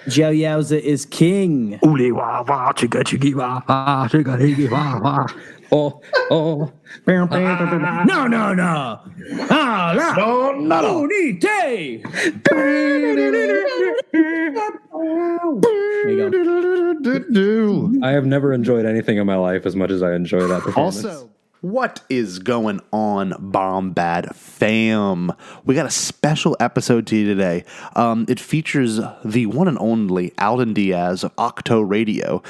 Joe Yowza is king. Uli wah wah chicka chicki wah wah chicka chicki wah wah. Oh. No. Ah, la. No. Unite. There you go. I have never enjoyed anything in my life as much as I enjoy that performance. Also, what is going on, Bombad fam? We got a special episode to you today. It features the one and only Alden Diaz of Ahch-To Radio.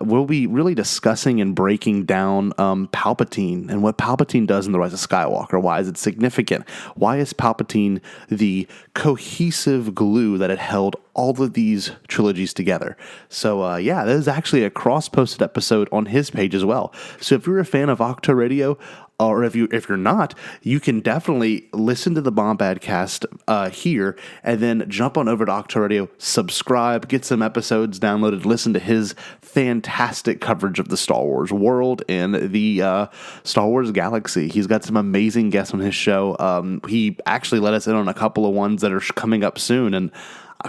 We'll be really discussing and breaking down Palpatine and what Palpatine does in The Rise of Skywalker. Why is it significant? Why is Palpatine the cohesive glue that had held all of these trilogies together? So, yeah, there's actually a cross-posted episode on his page as well. So if you're a fan of Ahch-To Radio, or if you're not, you can definitely listen to the Bombadcast here, and then jump on over to Ahch-To Radio, subscribe, get some episodes downloaded, listen to his fantastic coverage of the Star Wars world and the Star Wars galaxy. He's got some amazing guests on his show. He actually let us in on a couple of ones that are coming up soon, and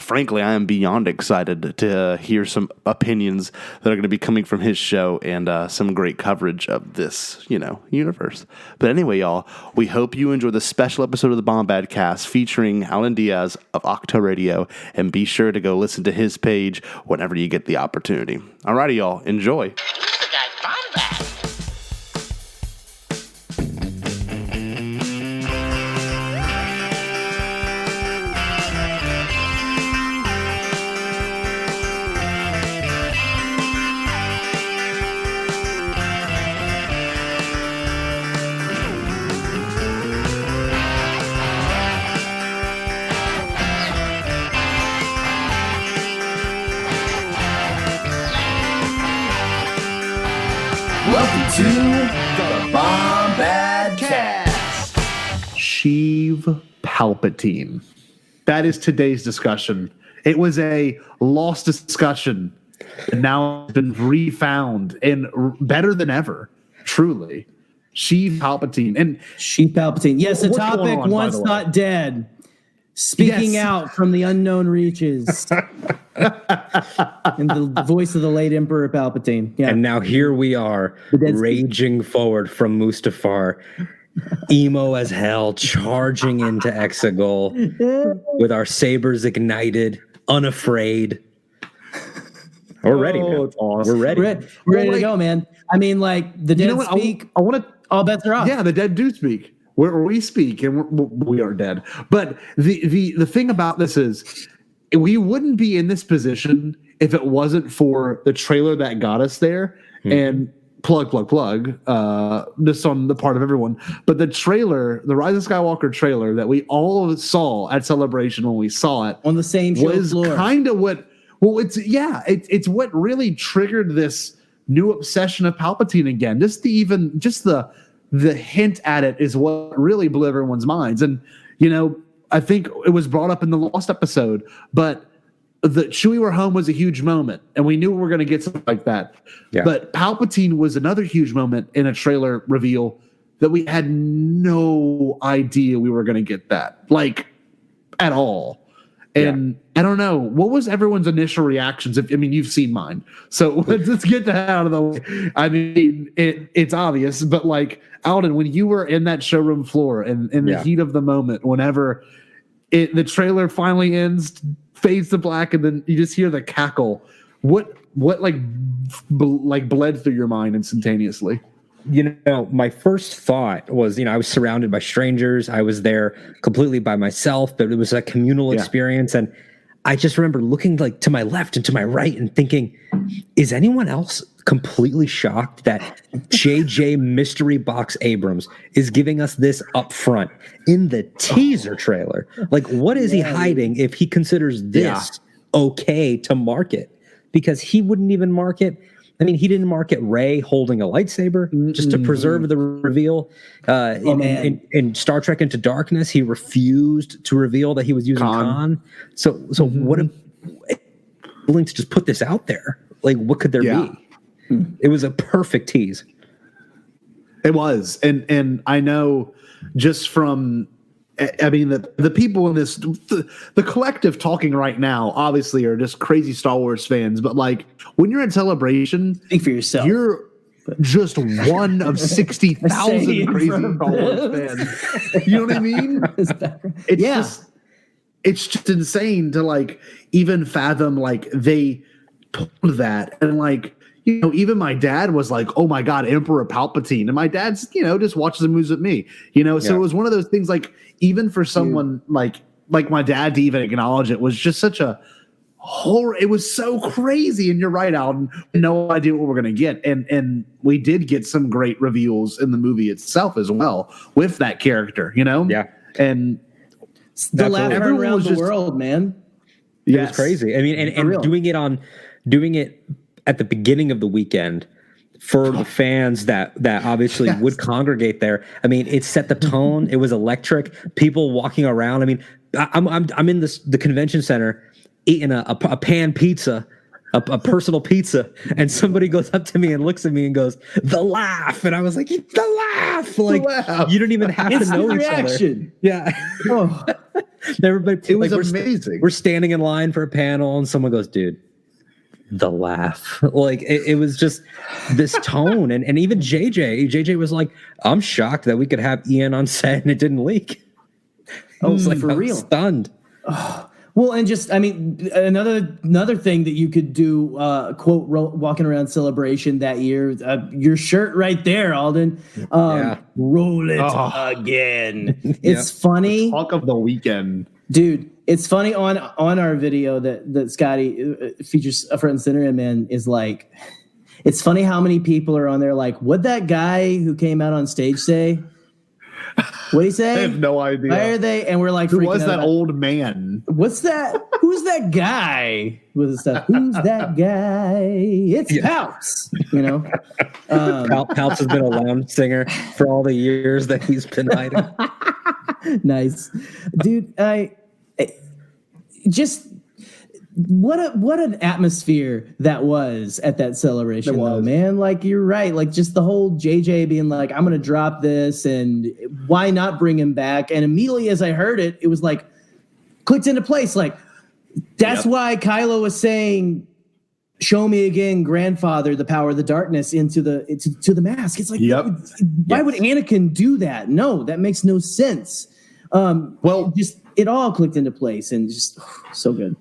frankly, I am beyond excited to hear some opinions that are going to be coming from his show and some great coverage of this, universe. But anyway, y'all, we hope you enjoy the special episode of the Bombadcast featuring Alden Diaz of Ahch-To Radio, and be sure to go listen to his page whenever you get the opportunity. Alrighty, y'all, enjoy. To the Bombadcast. Sheev Palpatine. That is today's discussion. It was a lost discussion, and now it's been refound and better than ever. Truly, Sheev Palpatine. And Sheev Palpatine. Yes, a What's topic going on, once by the way? thought dead. Speaking Yes. out from the unknown reaches. In the voice of the late Emperor Palpatine. Yeah. And now here we are, raging forward from Mustafar, emo as hell, charging into Exegol with our sabers ignited, unafraid. We're ready, man. it's awesome. We're ready. We're ready to go, man. I mean, like, the dead what? speak. I want to. All bets are off. Yeah, the dead do speak. We speak, and we are dead. But the thing about this is, we wouldn't be in this position if it wasn't for the trailer that got us there. And plug, just on the part of everyone. But the trailer, the Rise of Skywalker trailer that we all saw at Celebration when we saw it On the same show was floor. kind of what. Well, it's what really triggered this new obsession of Palpatine again. Just the hint at it is what really blew everyone's minds. And, I think it was brought up in the Lost episode, but the Chewie We're Home was a huge moment, and we knew we were going to get something like that. Yeah. But Palpatine was another huge moment in a trailer reveal that we had no idea we were going to get that, like, at all. And I don't know, what was everyone's initial reactions? You've seen mine. So let's get that out of the way. I mean, it's obvious, but like, Alden, when you were in that showroom floor and in the heat of the moment, whenever the trailer finally ends, fades to black, and then you just hear the cackle, what bled through your mind instantaneously? My first thought was, I was surrounded by strangers. I was there completely by myself, but it was a communal experience. And I just remember looking like to my left and to my right and thinking, is anyone else completely shocked that JJ Mystery Box Abrams is giving us this up front in the teaser trailer? Like, what is he hiding if he considers this okay to market? Because he wouldn't even market. He didn't market Rey holding a lightsaber just to preserve the reveal. In Star Trek Into Darkness, he refused to reveal that he was using Khan. So what if willing to just put this out there? Like, what could there be? It was a perfect tease. It was. And I know just from I mean, the people in this, the collective talking right now, obviously, are just crazy Star Wars fans. But like, when you're in Celebration, Speak for yourself. You're just one of 60,000 crazy Star Wars fans. You know what I mean? It's just insane to like even fathom like they pulled that, and like, you know, even my dad was like, "Oh my God, Emperor Palpatine," and my dad's, you know, just watches the movies with me, you know. So it was one of those things like, even for someone like my dad to even acknowledge it was just such a horror. It was so crazy. And you're right, Alden. No idea what we're gonna get, and we did get some great reveals in the movie itself as well with that character, you know. Yeah, and the laugh around the world, man. It was crazy. I mean, and doing it at the beginning of the weekend for the fans that obviously would congregate there. I mean, it set the tone. It was electric. People walking around. I mean, I'm in the convention center eating a pan pizza, a personal pizza, and somebody goes up to me and looks at me and goes, "The laugh," and I was like, "The laugh!" Like, you don't even have to know each other. Yeah. Oh. Everybody, it was amazing. We're standing in line for a panel, and someone goes, "Dude, the laugh." Like, it was just this tone, and even JJ was like, "I'm shocked that we could have Ian on set and it didn't leak." I was like, for real, stunned. Well, and just, I mean, another thing that you could do, quote, walking around Celebration that year, your shirt right there, Alden. Roll it again. It's funny. The talk of the weekend. Dude, it's funny on our video that Scotty features a front and center in, man, is like, it's funny how many people are on there like, what'd that guy who came out on stage say? What'd he say? I have no idea. Why are they? And we're like, who was that old man? What's that? Who's that guy with the stuff? Who's that guy? It's Palps. You know, Palps has been a lounge singer for all the years that he's been hiding. Nice, dude. I just what an atmosphere that was at that celebration, though, man. Like, you're right. Like, just the whole JJ being like, "I'm gonna drop this," and why not bring him back? And immediately as I heard it, it was like clicked into place. Like, that's why Kylo was saying, "Show me again, grandfather, the power of the darkness," into the mask. It's like, why would Anakin do that? No, that makes no sense. Just it all clicked into place, and just so good.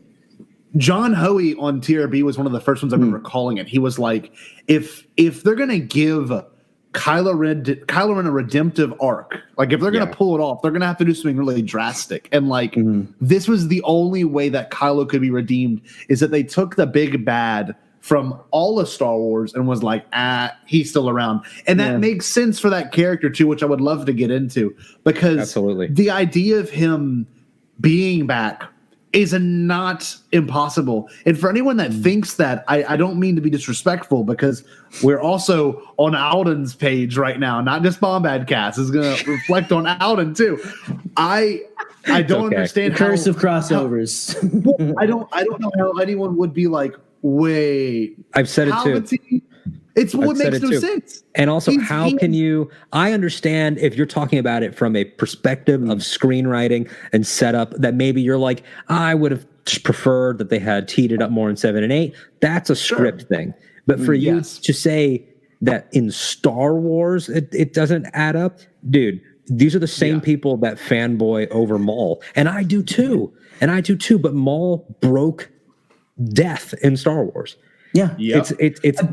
John Hoey on TRB was one of the first ones I remember calling it. He was like, if they're gonna give Kylo Ren a redemptive arc, like if they're gonna pull it off, they're gonna have to do something really drastic. And like this was the only way that Kylo could be redeemed, is that they took the big bad from all of Star Wars and was like, he's still around. And that makes sense for that character too, which I would love to get into, because absolutely the idea of him being back is not impossible. And for anyone that thinks that, I don't mean to be disrespectful, because we're also on Alden's page right now, not just Bombadcast. Is going to reflect on Alden too. I don't understand the curse of crossovers. I don't know how anyone would be like, wait, I've said it too. It's what makes no sense. And also, how can you? I understand if you're talking about it from a perspective of screenwriting and setup, that maybe you're like, I would have preferred that they had teed it up more in 7 and 8. That's a script thing. But for you to say that in Star Wars it doesn't add up, dude. These are the same people that fanboy over Maul, and I do too. But Maul broke death in Star Wars. Yeah. It's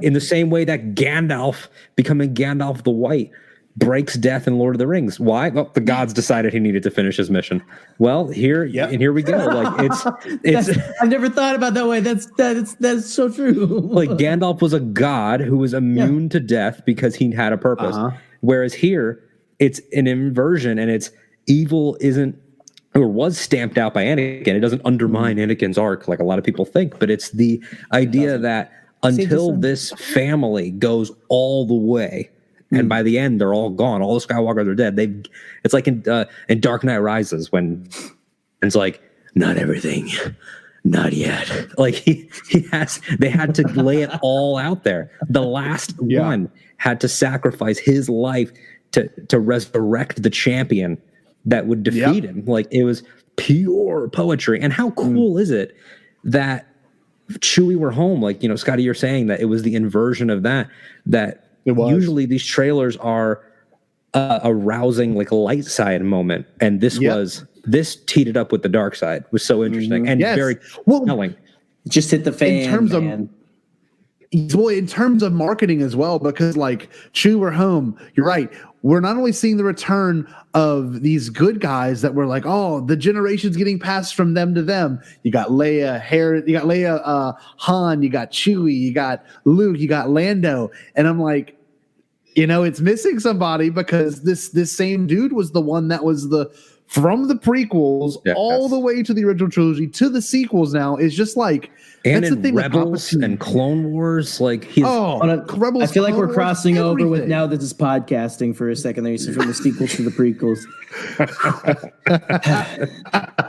in the same way that Gandalf becoming Gandalf the White breaks death in Lord of the Rings. Why? Well, the gods decided he needed to finish his mission. Well, here we go. Like, it's I've never thought about that way. That's so true. Like, Gandalf was a god who was immune to death because he had a purpose. Whereas here, it's an inversion, and it's evil isn't, or was, stamped out by Anakin. It doesn't undermine Anakin's arc like a lot of people think, but it's the idea that until this family goes all the way, and by the end they're all gone, all the Skywalkers are dead. It's like in Dark Knight Rises, when it's like, not everything, not yet. Like they had to lay it all out there. The last one had to sacrifice his life to resurrect the champion that would defeat him. Like, it was pure poetry. And how cool is it that Chewie were home? Like, you know, Scotty, you're saying that it was the inversion of that usually these trailers are a rousing, like, light side moment. And this this teed it up with the dark side. It was so interesting and very compelling. Just hit the fan, in terms of marketing as well, because like Chewie we're home, you're right. We're not only seeing the return of these good guys that were like, oh, the generation's getting passed from them to them. You got Leia, Han, you got Chewie, you got Luke, you got Lando. And I'm like, you know, it's missing somebody, because this same dude was the one that was from the prequels all the way to the original trilogy to the sequels now is just like, and that's in the thing Rebels and Clone Wars, like he's Rebels. I feel like we're crossing everything. over with now that this is podcasting for a second there. You said from the sequels to the prequels.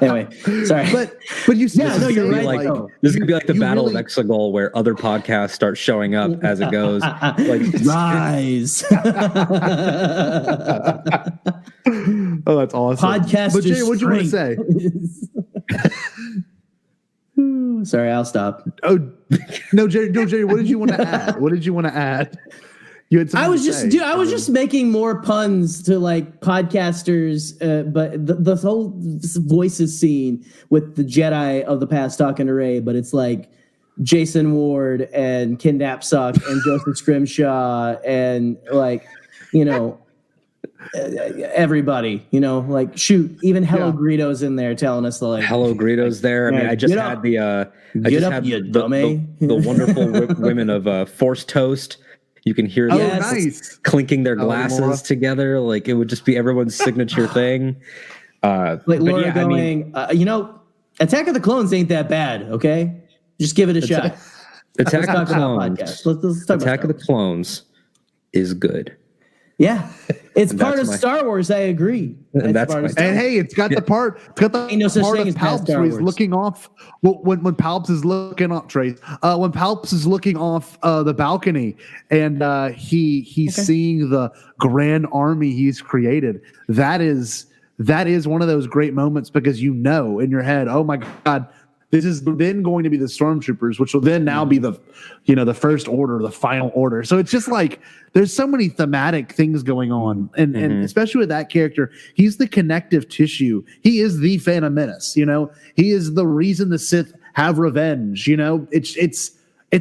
Anyway, sorry. But you see, you're right. Like, this is gonna be like the Battle of Exegol, where other podcasts start showing up as it goes. Like, rise. Oh, that's awesome. Podcast. But Jay, what'd you want to say? Sorry, I'll stop. Oh no, Jay, what did you want to add? What did you want to add? You had I was just making more puns to like podcasters, but the whole voices scene with the Jedi of the past talking to Rey, but it's like Jason Ward and Ken Napsok and Joseph Scrimshaw and like, you know, everybody, you know, like shoot, even Hello Greedo's in there telling us like Hello Greedo's there. I mean, I just had the wonderful women of Force Toast. You can hear them clinking their glasses together. Like, it would just be everyone's signature thing. Like Laura going, you know, Attack of the Clones ain't that bad. Okay, just give it a shot. Attack of the Clones. Let's talk Attack of the Clones is good. Yeah, it's part of Star Wars. I agree. And hey, it's got the part. It's got the part of Palps where he's looking off. When Palps is looking off, Trace. When Palps is looking off the balcony, and he's seeing the grand army he's created. That is one of those great moments, because you know in your head, oh my God, this is then going to be the stormtroopers, which will then now be the first order, the final order. So it's just like there's so many thematic things going on, and especially with that character, he's the connective tissue. He is the Phantom Menace. You know, he is the reason the Sith have revenge. You know, it's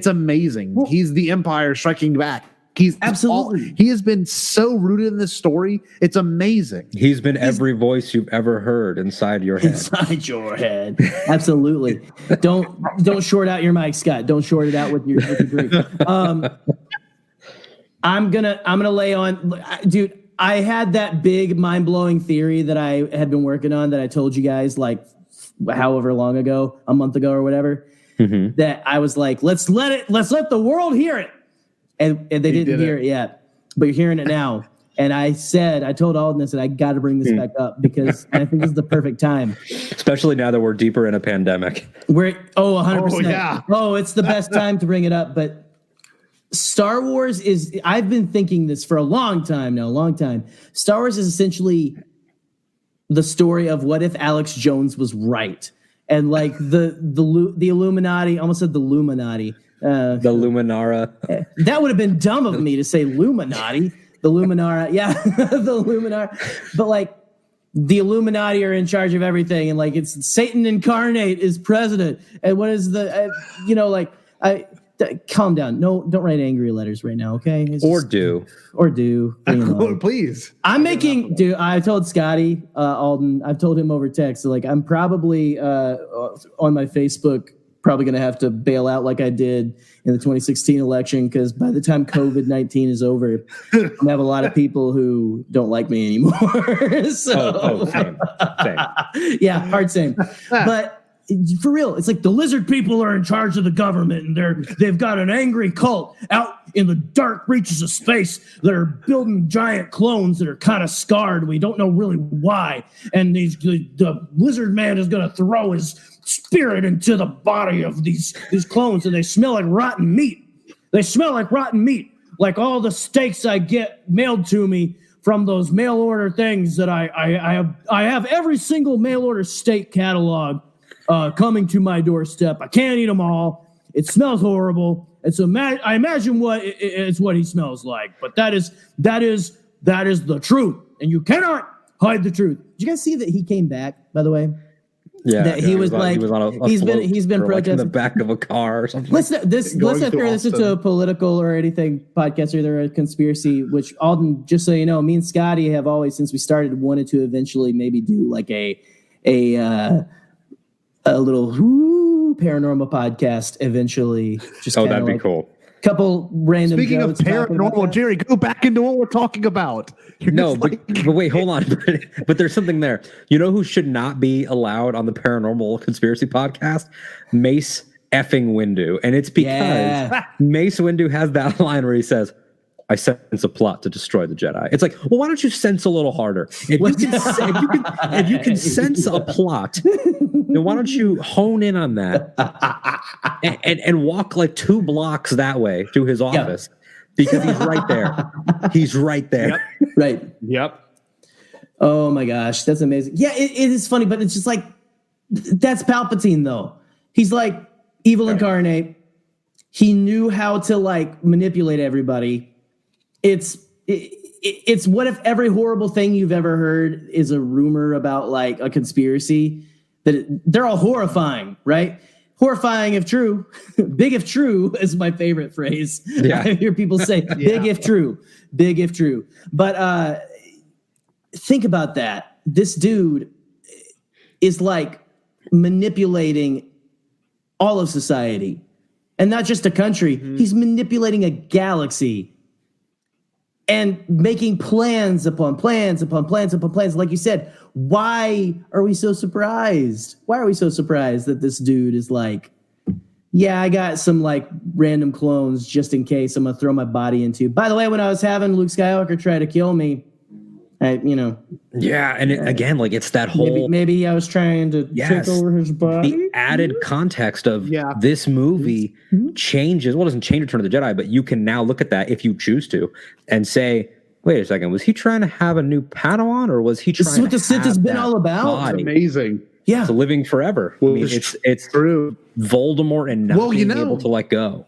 amazing. Well, he's the Empire striking back. He has been so rooted in this story. It's amazing. He's been every voice you've ever heard inside your head. Inside your head. Absolutely. Don't short out your mic, Scott. Don't short it out with your grief. I'm gonna lay on, dude. I had that big mind-blowing theory that I had been working on that I told you guys like however long ago, a month ago or whatever. Mm-hmm. That I was like, let's let the world hear it. And they didn't hear it yet, but you're hearing it now. And I told Alden, I said, I got to bring this back up, because I think this is the perfect time. Especially now that we're deeper in a pandemic. 100%. Oh, yeah. Oh, it's the best time to bring it up. But Star Wars I've been thinking this for a long time. Star Wars is essentially the story of what if Alex Jones was right. And like the Illuminati, almost said the Illuminati. The Luminara. That would have been dumb of me to say Illuminati. The Luminara. Yeah, the Luminara. But like the Illuminati are in charge of everything. And like it's Satan incarnate is president. And what is calm down. No, don't write angry letters right now, okay? Or do. Please. I told Scotty, Alden, I've told him over text, so like I'm probably on my Facebook probably going to have to bail out like I did in the 2016 election, because by the time COVID-19 is over, I'm going to have a lot of people who don't like me anymore. Same. Yeah, hard same. But for real, it's like the lizard people are in charge of the government, and they've got an angry cult out in the dark reaches of space that are building giant clones that are kind of scarred. We don't know really why. And the lizard man is going to throw his spirit into the body of these clones, and they smell like rotten meat. Like all the steaks I get mailed to me from those mail order things that I have every single mail order steak catalog coming to my doorstep. I can't eat them all. It smells horrible. And so I imagine it's what he smells like. But that is the truth. And you cannot hide the truth. Did you guys see that he came back, by the way? Yeah, that he was on a he's been protesting, like in the back of a car or something. Let's not turn this into a political or anything podcast or either a conspiracy. Which Alden, just so you know, me and Scotty have always, since we started, wanted to eventually maybe do like a little paranormal podcast eventually. Just that'd be cool. Couple random. Speaking of paranormal, Jerry, go back into what we're talking about. But wait, hold on. But there's something there. You know who should not be allowed on the Paranormal Conspiracy Podcast? Mace effing Windu. And it's because Mace Windu has that line where he says, I sense a plot to destroy the Jedi. It's like, well, why don't you sense a little harder? If you can sense a plot, then why don't you hone in on that and walk like 2 blocks that way to his office? Because he's right there. He's right there. Yep. Right. Yep. Oh my gosh, that's amazing. Yeah, it is funny, but it's just like, that's Palpatine though. He's like evil incarnate. He knew how to like manipulate everybody. It's what if every horrible thing you've ever heard is a rumor about like a conspiracy? They're all horrifying, right? Horrifying if true. Big if true is my favorite phrase. Yeah. I hear people say big if true. Big if true. But think about that. This dude is like manipulating all of society. And not just a country. Mm-hmm. He's manipulating a galaxy. And making plans upon plans upon plans upon plans. Like you said, why are we so surprised? Why are we so surprised that this dude is like, yeah, I got some like random clones just in case I'm going to throw my body into. By the way, when I was having Luke Skywalker try to kill me, Yeah, and again, like it's that whole... Maybe I was trying to take over his body. The added context of this movie changes... Well, it doesn't change Return of the Jedi, but you can now look at that if you choose to and say, wait a second, was he trying to have a new Padawan or was he trying to have... This is what the Sith has been all about. It's amazing. Yeah. It's living forever. I mean, it's true. Voldemort and not being able to let go.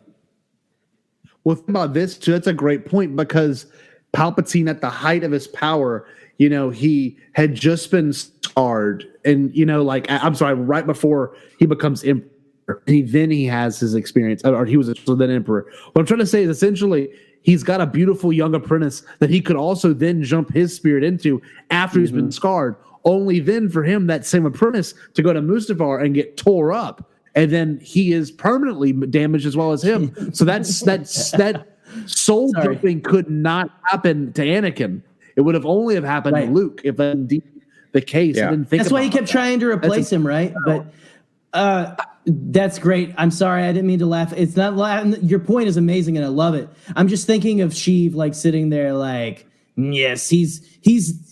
Well, think about this, too. That's a great point because Palpatine, at the height of his power, he had just been scarred. And, right before he becomes emperor, then he has his experience, or he was then emperor. What I'm trying to say is essentially he's got a beautiful young apprentice that he could also then jump his spirit into after he's been scarred. Only then for him, that same apprentice, to go to Mustafar and get tore up. And then he is permanently damaged as well as him. So that soul jumping could not happen to Anakin. It would have only happened to Luke if that's indeed the case. Yeah. That's why he kept trying to replace him, right? But that's great. I'm sorry, I didn't mean to laugh. It's not laughing. Your point is amazing, and I love it. I'm just thinking of Sheev like sitting there, like, yes, he's.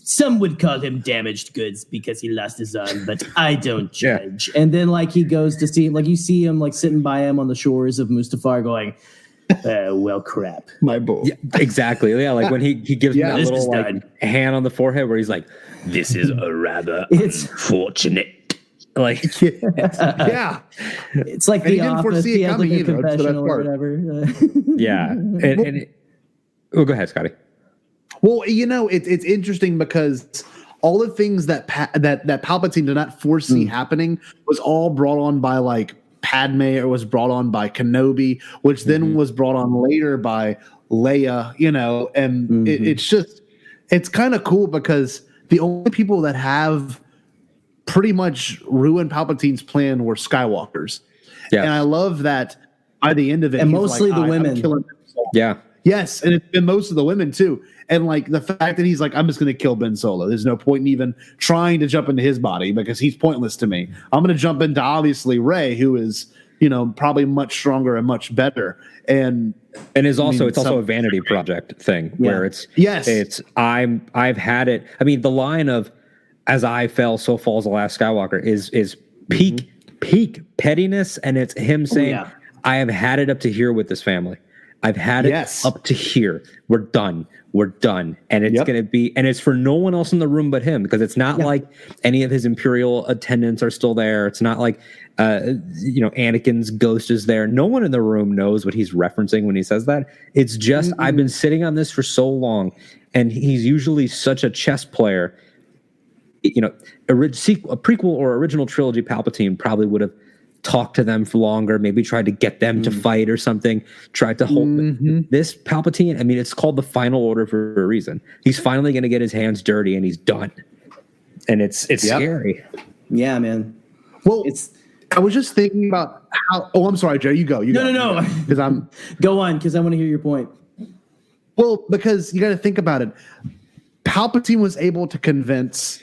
Some would call him damaged goods because he lost his arm, but I don't judge. And then like he goes to see, like you see him like sitting by him on the shores of Mustafar, going, well, crap, my boy. Yeah, exactly. Yeah, like when he gives me that little like hand on the forehead where he's like, "This is a rather unfortunate." Like, it's like the Office. He has like a confessional or whatever. Go ahead, Scotty. Well, it's interesting because all the things that Palpatine did not foresee happening was all brought on by like Padme, or was brought on by Kenobi, which then was brought on later by Leia, and it's kind of cool because the only people that have pretty much ruined Palpatine's plan were Skywalkers. Yeah. And I love that by the end of it, and mostly the women. Yeah. Yes, and it's been most of the women too. And like the fact that he's like, I'm just going to kill Ben Solo. There's no point in even trying to jump into his body because he's pointless to me. I'm going to jump into obviously Rey, who is, probably much stronger and much better. And it's also a vanity project thing where I've had it. I mean, the line of "As I fell, so falls the last Skywalker" is peak pettiness, and it's him saying, "I have had it up to here with this family. I've had it up to here. We're done. And it's going to be, and it's for no one else in the room but him, because it's not like any of his Imperial attendants are still there. It's not like, Anakin's ghost is there. No one in the room knows what he's referencing when he says that. It's just, I've been sitting on this for so long, and he's usually such a chess player. A prequel or original trilogy Palpatine probably would have talked to them for longer, maybe tried to get them to fight or something, tried to hold this Palpatine. I mean, it's called the Final Order for a reason. He's finally going to get his hands dirty, and he's done. And it's scary. Yeah, man. Well, I was just thinking about how. Oh, I'm sorry, Jerry. You go. No. Because I'm go on, because I want to hear your point. Well, because you got to think about it. Palpatine was able to convince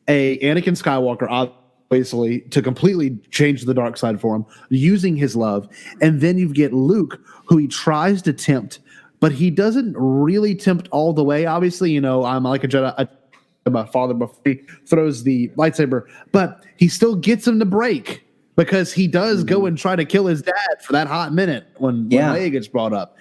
a Anakin Skywalker, obviously, to completely change the dark side for him using his love, and then you get Luke, who he tries to tempt, but he doesn't really tempt all the way. Obviously, I'm like a Jedi. My father before he throws the lightsaber, but he still gets him to break, because he does go and try to kill his dad for that hot minute when Leia gets brought up.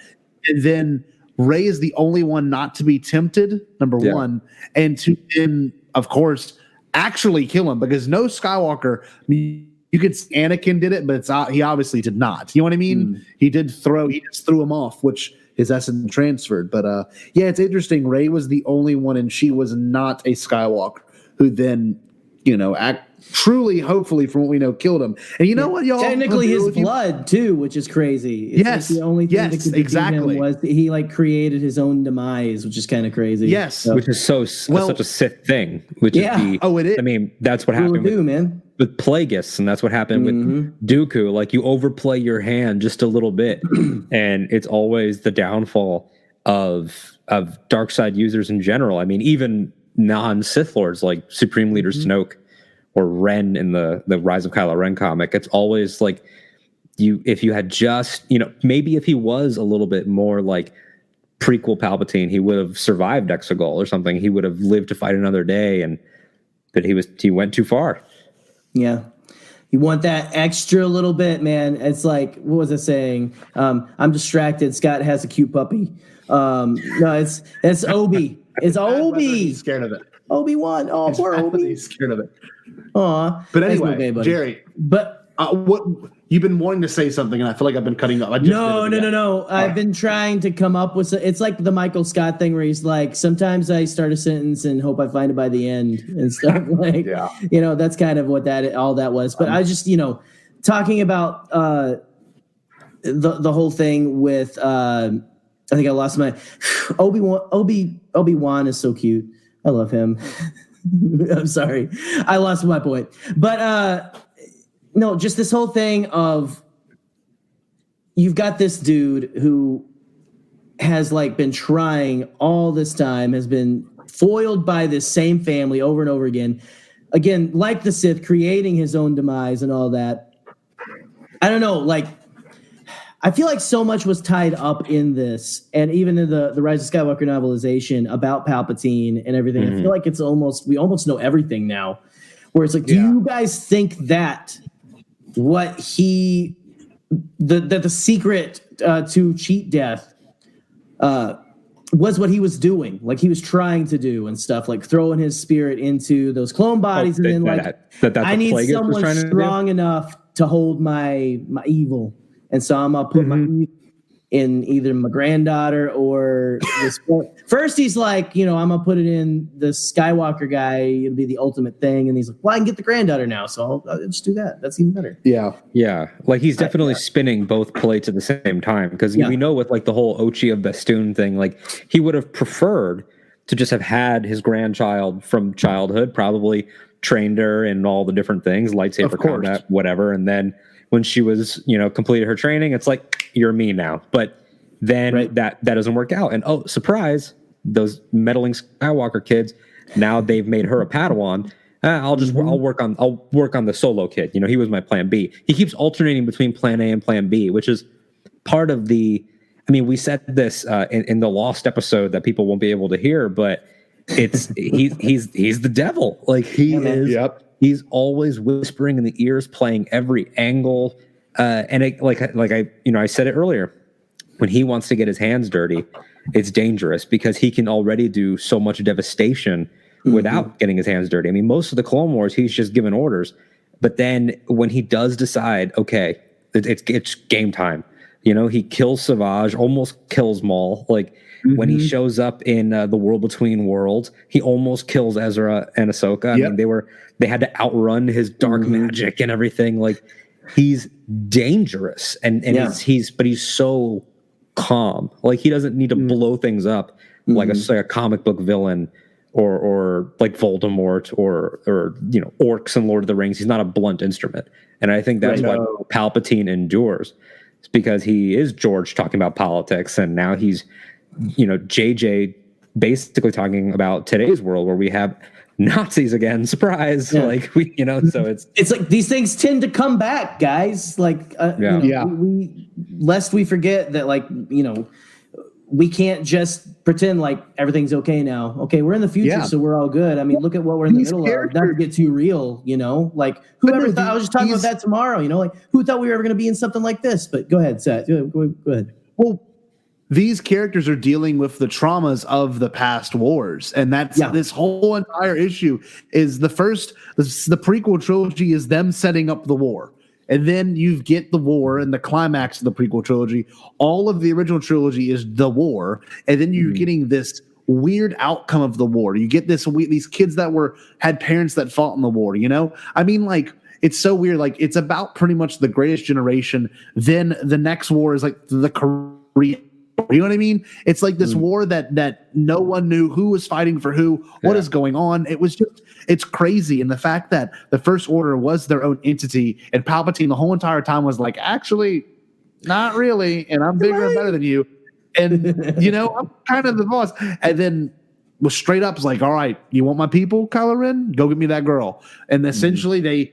And then Rey is the only one not to be tempted, number one, and to then, of course, actually kill him, because no Skywalker, you could see Anakin did it, but he obviously did not. You know what I mean? He just threw him off, which his essence transferred. But it's interesting. Rey was the only one, and she was not a Skywalker, who then, truly, hopefully, from what we know, killed him. And you know what, y'all? Technically, his blood too, which is crazy. It's like the only thing that could defeat him was he created his own demise, which is kind of crazy. Yes, so. Which is such a Sith thing. Which is it is. I mean, that's what happened with Plagueis, and that's what happened with Dooku. Like, you overplay your hand just a little bit, and it's always the downfall of dark side users in general. I mean, even non-Sith lords like Supreme Leader Snoke or Ren in the Rise of Kylo Ren comic. It's always like, if you had just, maybe if he was a little bit more like prequel Palpatine, he would have survived Exegol or something. He would have lived to fight another day, but he went too far. Yeah. You want that extra little bit, man. It's like, what was I saying? I'm distracted. Scott has a cute puppy. No, it's Obi. It's Obi. He's scared of it. Obi-Wan. Oh, poor Obi. He's scared of it. Aw. But anyway, Jerry. But what you've been wanting to say something, and I feel like I've been cutting up. No. I've been trying to come up with. It's like the Michael Scott thing, where he's like, sometimes I start a sentence and hope I find it by the end and stuff. Like, that's kind of what all that was. But I just, talking about the whole thing with. I think I lost my Obi-Wan is so cute. I love him. I'm sorry. I lost my point. But no, just this whole thing of you've got this dude who has been trying all this time, has been foiled by this same family over and over again. Again, like the Sith, creating his own demise and all that. I don't know, I feel like so much was tied up in this, and even in the Rise of Skywalker novelization about Palpatine and everything. I feel like we almost know everything now. Where it's like, do you guys think that what the secret to cheat death was what he was doing? Like, he was trying to do and stuff, like throwing his spirit into those clone bodies, and then I need someone strong enough to hold my evil. And so I'm going to put my in either my granddaughter or this. First, he's like, I'm going to put it in the Skywalker guy. It'll be the ultimate thing. And he's like, well, I can get the granddaughter now, so I'll just do that. That's even better. Yeah. Yeah. Like, he's definitely spinning both plates at the same time, because we know with the whole Ochi of Bestoon thing, he would have preferred to just have had his grandchild from childhood, probably trained her in all the different things, lightsaber combat, whatever. And then when she was, completed her training, it's like, you're me now. But then that doesn't work out. And surprise, those meddling Skywalker kids, now they've made her a Padawan. I'll work on the Solo kid. He was my plan B. He keeps alternating between plan A and plan B, which is part of the. I mean, we said this in the Lost episode that people won't be able to hear, but it's he's the devil. Like, he is. Yep. He's always whispering in the ears, playing every angle, and I said it earlier. when he wants to get his hands dirty, it's dangerous because he can already do so much devastation without getting his hands dirty. I mean, most of the Clone Wars, he's just giving orders. But then when he does decide, okay, it's game time, you know, he kills Savage, almost kills Maul. Like when he shows up in the World Between Worlds, he almost kills Ezra and Ahsoka. I mean, they had to outrun his dark magic and everything. Like he's dangerous, and he's so calm. Like he doesn't need to blow things up like a comic book villain or like Voldemort or you know, orcs in Lord of the Rings. He's not a blunt instrument, and I think that's why Palpatine endures. It's because he is George talking about politics, and now he's, you know, JJ basically talking about today's world where we have Nazis again. Surprise! Like we, you know, so it's like these things tend to come back, guys. Like we lest we forget that, like, you know, we can't just pretend like everything's okay now. Okay, we're in the future, so we're all good. I mean, look at what we're in the middle of. Not to get too real, you know, like whoever thought, I was just talking about that tomorrow, you know, like who thought we were ever going to be in something like this? But go ahead, Seth. Go ahead. Well, these characters are dealing with the traumas of the past wars, and that's this whole entire issue is the prequel trilogy is them setting up the war. And then you get the war and the climax of the prequel trilogy. All of the original trilogy is the war. And then you're getting this weird outcome of the war. You get these kids that had parents that fought in the war, you know? I mean, like, it's so weird. Like, it's about pretty much the greatest generation. Then the next war is like the Korean. You know what I mean? It's like this war that no one knew who was fighting for who, what is going on. It's crazy. And the fact that the First Order was their own entity and Palpatine the whole entire time was like, actually, not really. And I'm bigger and better than you. And, you know, I'm kind of the boss. And then was straight up like, all right, you want my people, Kylo Ren? Go get me that girl. And essentially they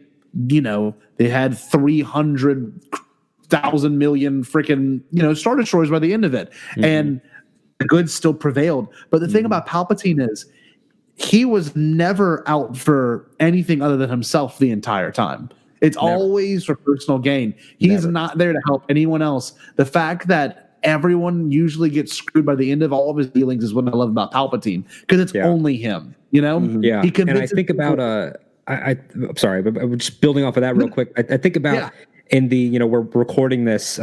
had 300,000 million freaking, you know, Star Destroyers by the end of it. And the good still prevailed. But the thing about Palpatine is he was never out for anything other than himself the entire time. It's always for personal gain. He's not there to help anyone else. The fact that everyone usually gets screwed by the end of all of his dealings is what I love about Palpatine, because it's only him, you know? Yeah. And I think about, I'm sorry, but just building off of that real quick. I think about in the, you know, we're recording this,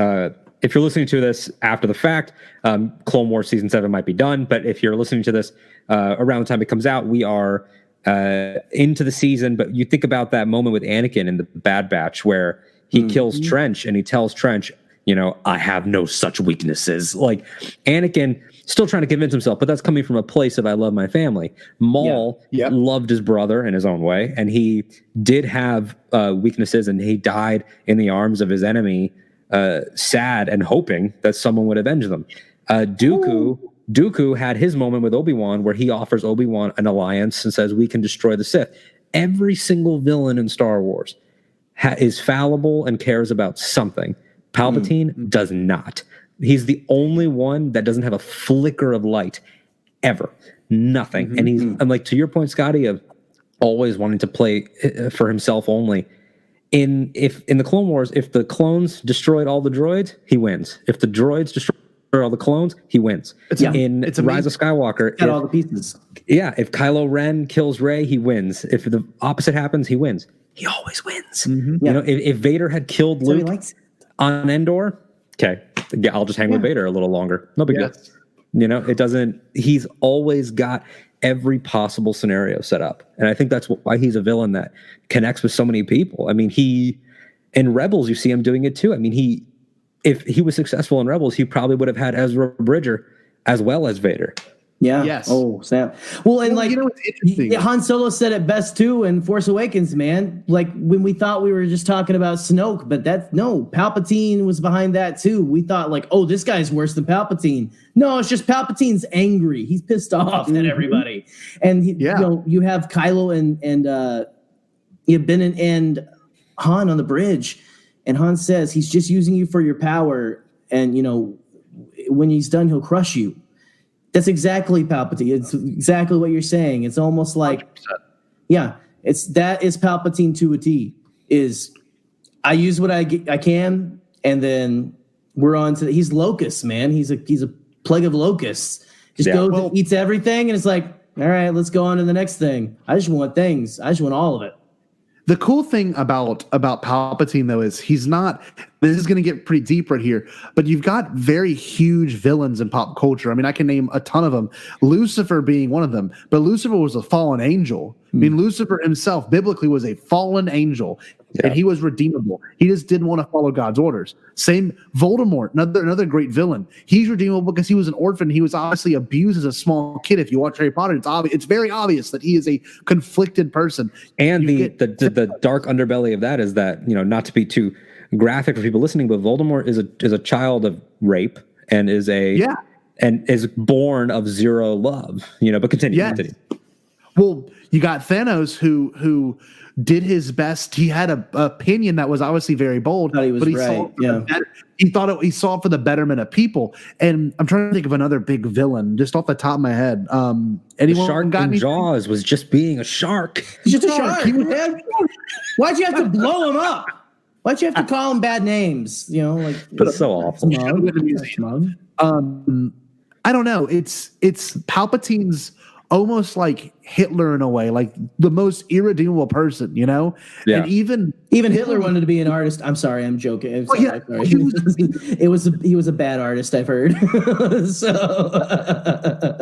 if you're listening to this after the fact, Clone Wars Season 7 might be done, but if you're listening to this around the time it comes out, we are into the season. But you think about that moment with Anakin in the Bad Batch where he kills Trench and he tells Trench, you know, I have no such weaknesses. Like Anakin still trying to convince himself, but that's coming from a place of I love my family. Maul loved his brother in his own way, and he did have weaknesses, and he died in the arms of his enemy, sad and hoping that someone would avenge them. Dooku had his moment with Obi-Wan where he offers Obi-Wan an alliance and says, we can destroy the Sith. Every single villain in Star Wars is fallible and cares about something. Palpatine does not. He's the only one that doesn't have a flicker of light ever. Nothing. And I'm like, to your point, Scotty, of always wanting to play for himself only. In the Clone Wars, if the clones destroyed all the droids, he wins. If the droids destroy all the clones, he wins. It's Rise of Skywalker, got all the pieces. Yeah, if Kylo Ren kills Rey, he wins. If the opposite happens, he wins. He always wins. You know, if Vader had killed Luke on Endor, okay, I'll just hang with Vader a little longer. No big deal. You know, it doesn't. He's always got every possible scenario set up, and I think that's why he's a villain that connects with so many people. I mean, in Rebels, you see him doing it too. I mean, if he was successful in Rebels, he probably would have had Ezra Bridger as well as Vader. Yeah. Yes. Oh, Sam. Well, and like, you know, Han Solo said it best too in Force Awakens, man. Like when we thought we were just talking about Snoke, but Palpatine was behind that too. We thought like, oh, this guy's worse than Palpatine. No, it's just Palpatine's angry. He's pissed off at everybody. And you know, you have Kylo and you have Ben and Han on the bridge, and Han says he's just using you for your power, and you know, when he's done, he'll crush you. That's exactly Palpatine. It's exactly what you're saying. It's almost like, 100%. That is Palpatine to a T. Is I use what I can, and then we're on to he's locusts, man. He's a plague of locusts. Just goes and eats everything, and it's like, all right, let's go on to the next thing. I just want things. I just want all of it. The cool thing about Palpatine, though, is he's not. This is going to get pretty deep right here, but you've got very huge villains in pop culture. I mean, I can name a ton of them. Lucifer being one of them, but Lucifer was a fallen angel. I mean, Lucifer himself, biblically, was a fallen angel, and he was redeemable. He just didn't want to follow God's orders. Same Voldemort, another great villain. He's redeemable because he was an orphan. He was obviously abused as a small kid. If you watch Harry Potter, it's very obvious that he is a conflicted person. And the dark underbelly of that is that, not to be too graphic for people listening, but Voldemort is a child of rape and is and is born of zero love. But continue. Well, you got Thanos who did his best. He had an opinion that was obviously very bold, but he saw he saw it for the betterment of people. And I'm trying to think of another big villain just off the top of my head. The shark in Jaws was just being a shark. He's just a shark. Why'd you have to blow him up? Why'd you have to call him bad names? But it's so awful. I don't know. It's Palpatine's almost like Hitler in a way, like the most irredeemable person, Yeah. And even Hitler wanted to be an artist. I'm sorry, I'm joking. I'm sorry. He was a bad artist, I've heard. So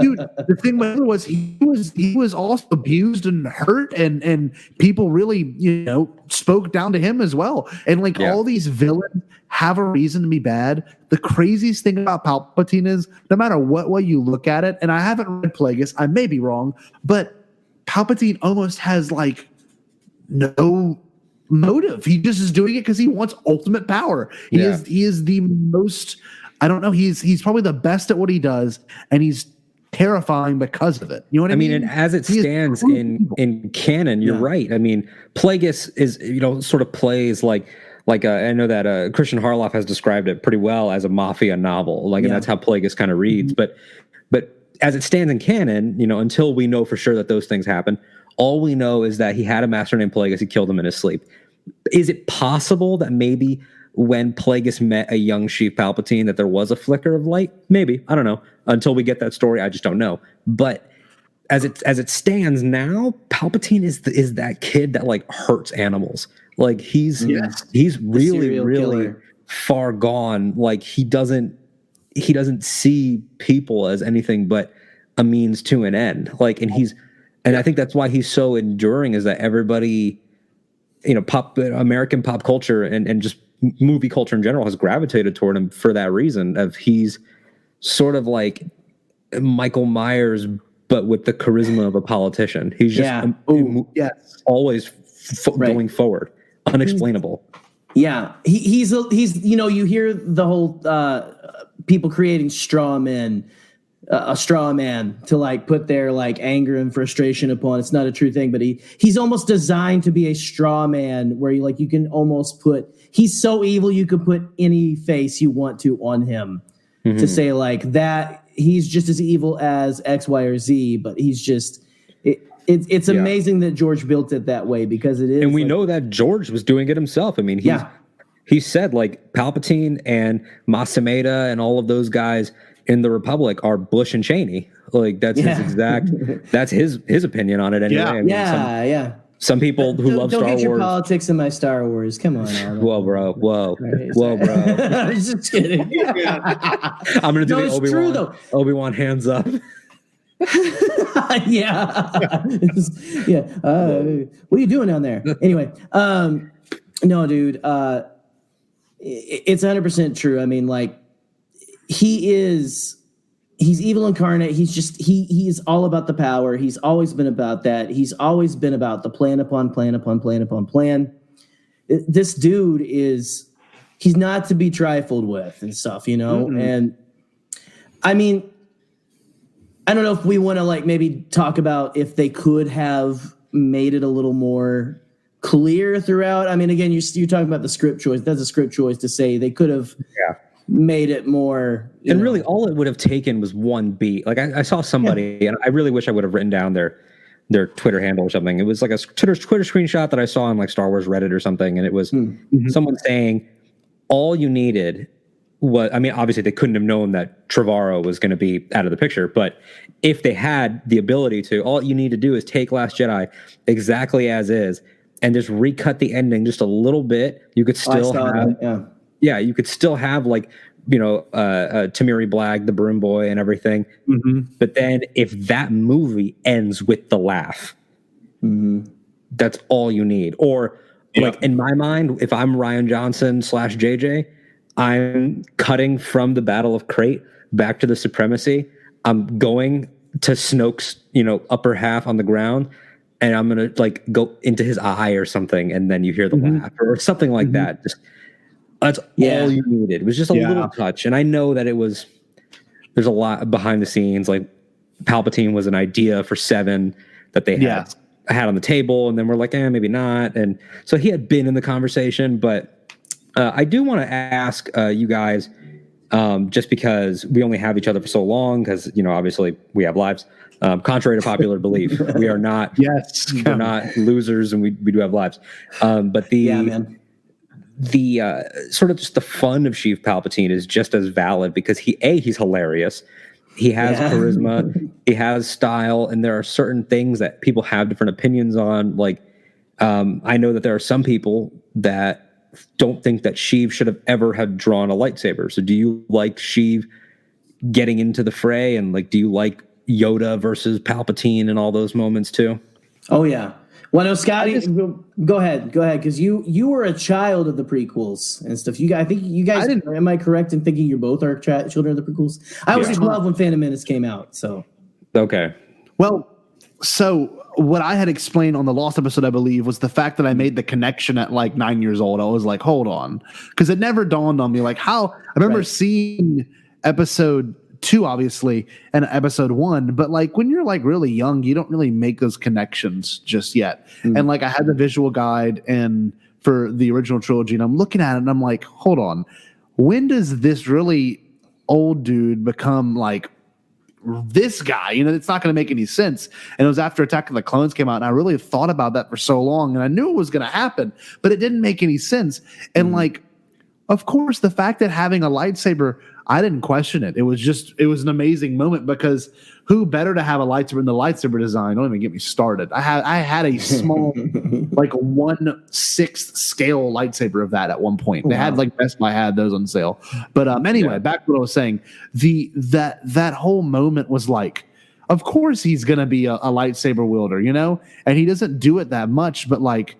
dude, the thing with Hitler was he was also abused and hurt, and people really, spoke down to him as well. And all these villains have a reason to be bad. The craziest thing about Palpatine is no matter what way you look at it, and I haven't read Plagueis, I may be wrong, but Palpatine almost has no motive. He just is doing it because he wants ultimate power. He is the most, I don't know, he's probably the best at what he does, and he's terrifying because of it. You know what I mean? And as it stands in canon, you're right. I mean, Plagueis is, sort of plays like I know that Christian Harloff has described it pretty well as a mafia novel, and that's how Plagueis kind of reads. But as it stands in canon, until we know for sure that those things happen, all we know is that he had a master named Plagueis. He killed him in his sleep. Is it possible that maybe when Plagueis met a young Sheev Palpatine that there was a flicker of light? Maybe. I don't know. Until we get that story, I just don't know. But as it stands now, Palpatine is that kid that hurts animals. He's really, really far gone. He doesn't see people as anything but a means to an end. And I think that's why he's so enduring, is that everybody, American pop culture and just movie culture in general has gravitated toward him for that reason. He's sort of like Michael Myers, but with the charisma of a politician. He's just always going forward. Unexplainable. Yeah, he's you hear the whole people creating straw men, a straw man to put their anger and frustration upon. It's not a true thing, but he's almost designed to be a straw man where you can almost he's so evil you could put any face you want to on him to say that he's just as evil as X, Y, or Z, but he's just. It's amazing that George built it that way, because it is. And we know that George was doing it himself. I mean, he said Palpatine and Masameda and all of those guys in the Republic are Bush and Cheney. That's his exact. That's his opinion on it anyway. Some people who love Star Wars. Don't get your politics in my Star Wars. Come on, Alden. Whoa, bro. Whoa, bro. I was just kidding. I'm gonna do the Obi-Wan hands up. What are you doing down there? Anyway, no, dude, it's 100% true. I mean, he's evil incarnate. He is all about the power. He's always been about that. He's always been about the plan upon plan upon plan upon plan. This dude he's not to be trifled with and stuff, and I mean, I don't know if we want to maybe talk about if they could have made it a little more clear throughout. I mean, again, you're talking about the script choice. That's a script choice to say they could have made it more. Really, all it would have taken was one beat. I saw somebody, and I really wish I would have written down their Twitter handle or something. It was a Twitter screenshot that I saw on Star Wars Reddit or something, and it was someone saying all you needed I mean, obviously they couldn't have known that Trevorrow was going to be out of the picture, but if they had the ability to, all you need to do is take Last Jedi exactly as is and just recut the ending just a little bit. You could still you could still have like, Tamiri Blagg, the broom boy and everything. Mm-hmm. But then if that movie ends with the laugh, that's all you need. Or like in my mind, if I'm Rian Johnson / JJ, I'm cutting from the Battle of Crate back to the Supremacy. I'm going to Snoke's, upper half on the ground, and I'm gonna like go into his eye or something, and then you hear the laugh or something like that. Just that's all you needed. It was just a little touch, and I know that there's a lot behind the scenes. Like Palpatine was an idea for 7 that they had on the table, and then we're like, maybe not. And so he had been in the conversation, but I do want to ask you guys, just because we only have each other for so long, because obviously we have lives. Contrary to popular belief, we are not. We're not losers, and we do have lives. But the sort of just the fun of Sheev Palpatine is just as valid because he's hilarious. He has charisma, he has style, and there are certain things that people have different opinions on. Like, I know that there are some people that don't think that Sheev should have ever had drawn a lightsaber. So do you like Sheev getting into the fray, and like, do you like Yoda versus Palpatine and all those moments too? Oh yeah. Well, no, Scotty, go ahead, because you were a child of the prequels and stuff. I think you guys. Am I correct in thinking you both are children of the prequels? I was 12 when Phantom Menace came out. So okay. Well, so what I had explained on the Lost episode, I believe, was the fact that I made the connection at like 9 years old. I was like, hold on, because it never dawned on me like how I remember seeing episode 2, obviously, and episode 1, but like when you're like really young, you don't really make those connections just yet. And like I had the visual guide and for the original trilogy, and I'm looking at it and I'm like, hold on, when does this really old dude become like this guy? It's not going to make any sense. And it was after Attack of the Clones came out, and I really thought about that for so long, and I knew it was going to happen, but it didn't make any sense. And like, of course, the fact that having a lightsaber, I didn't question it. It was an amazing moment, because who better to have a lightsaber in the lightsaber design? Don't even get me started. I had a small, like 1/6 scale lightsaber of that at one point. They had like Best Buy had those on sale. But anyway, back to what I was saying. That whole moment was like, of course he's gonna be a lightsaber wielder, and he doesn't do it that much, but like,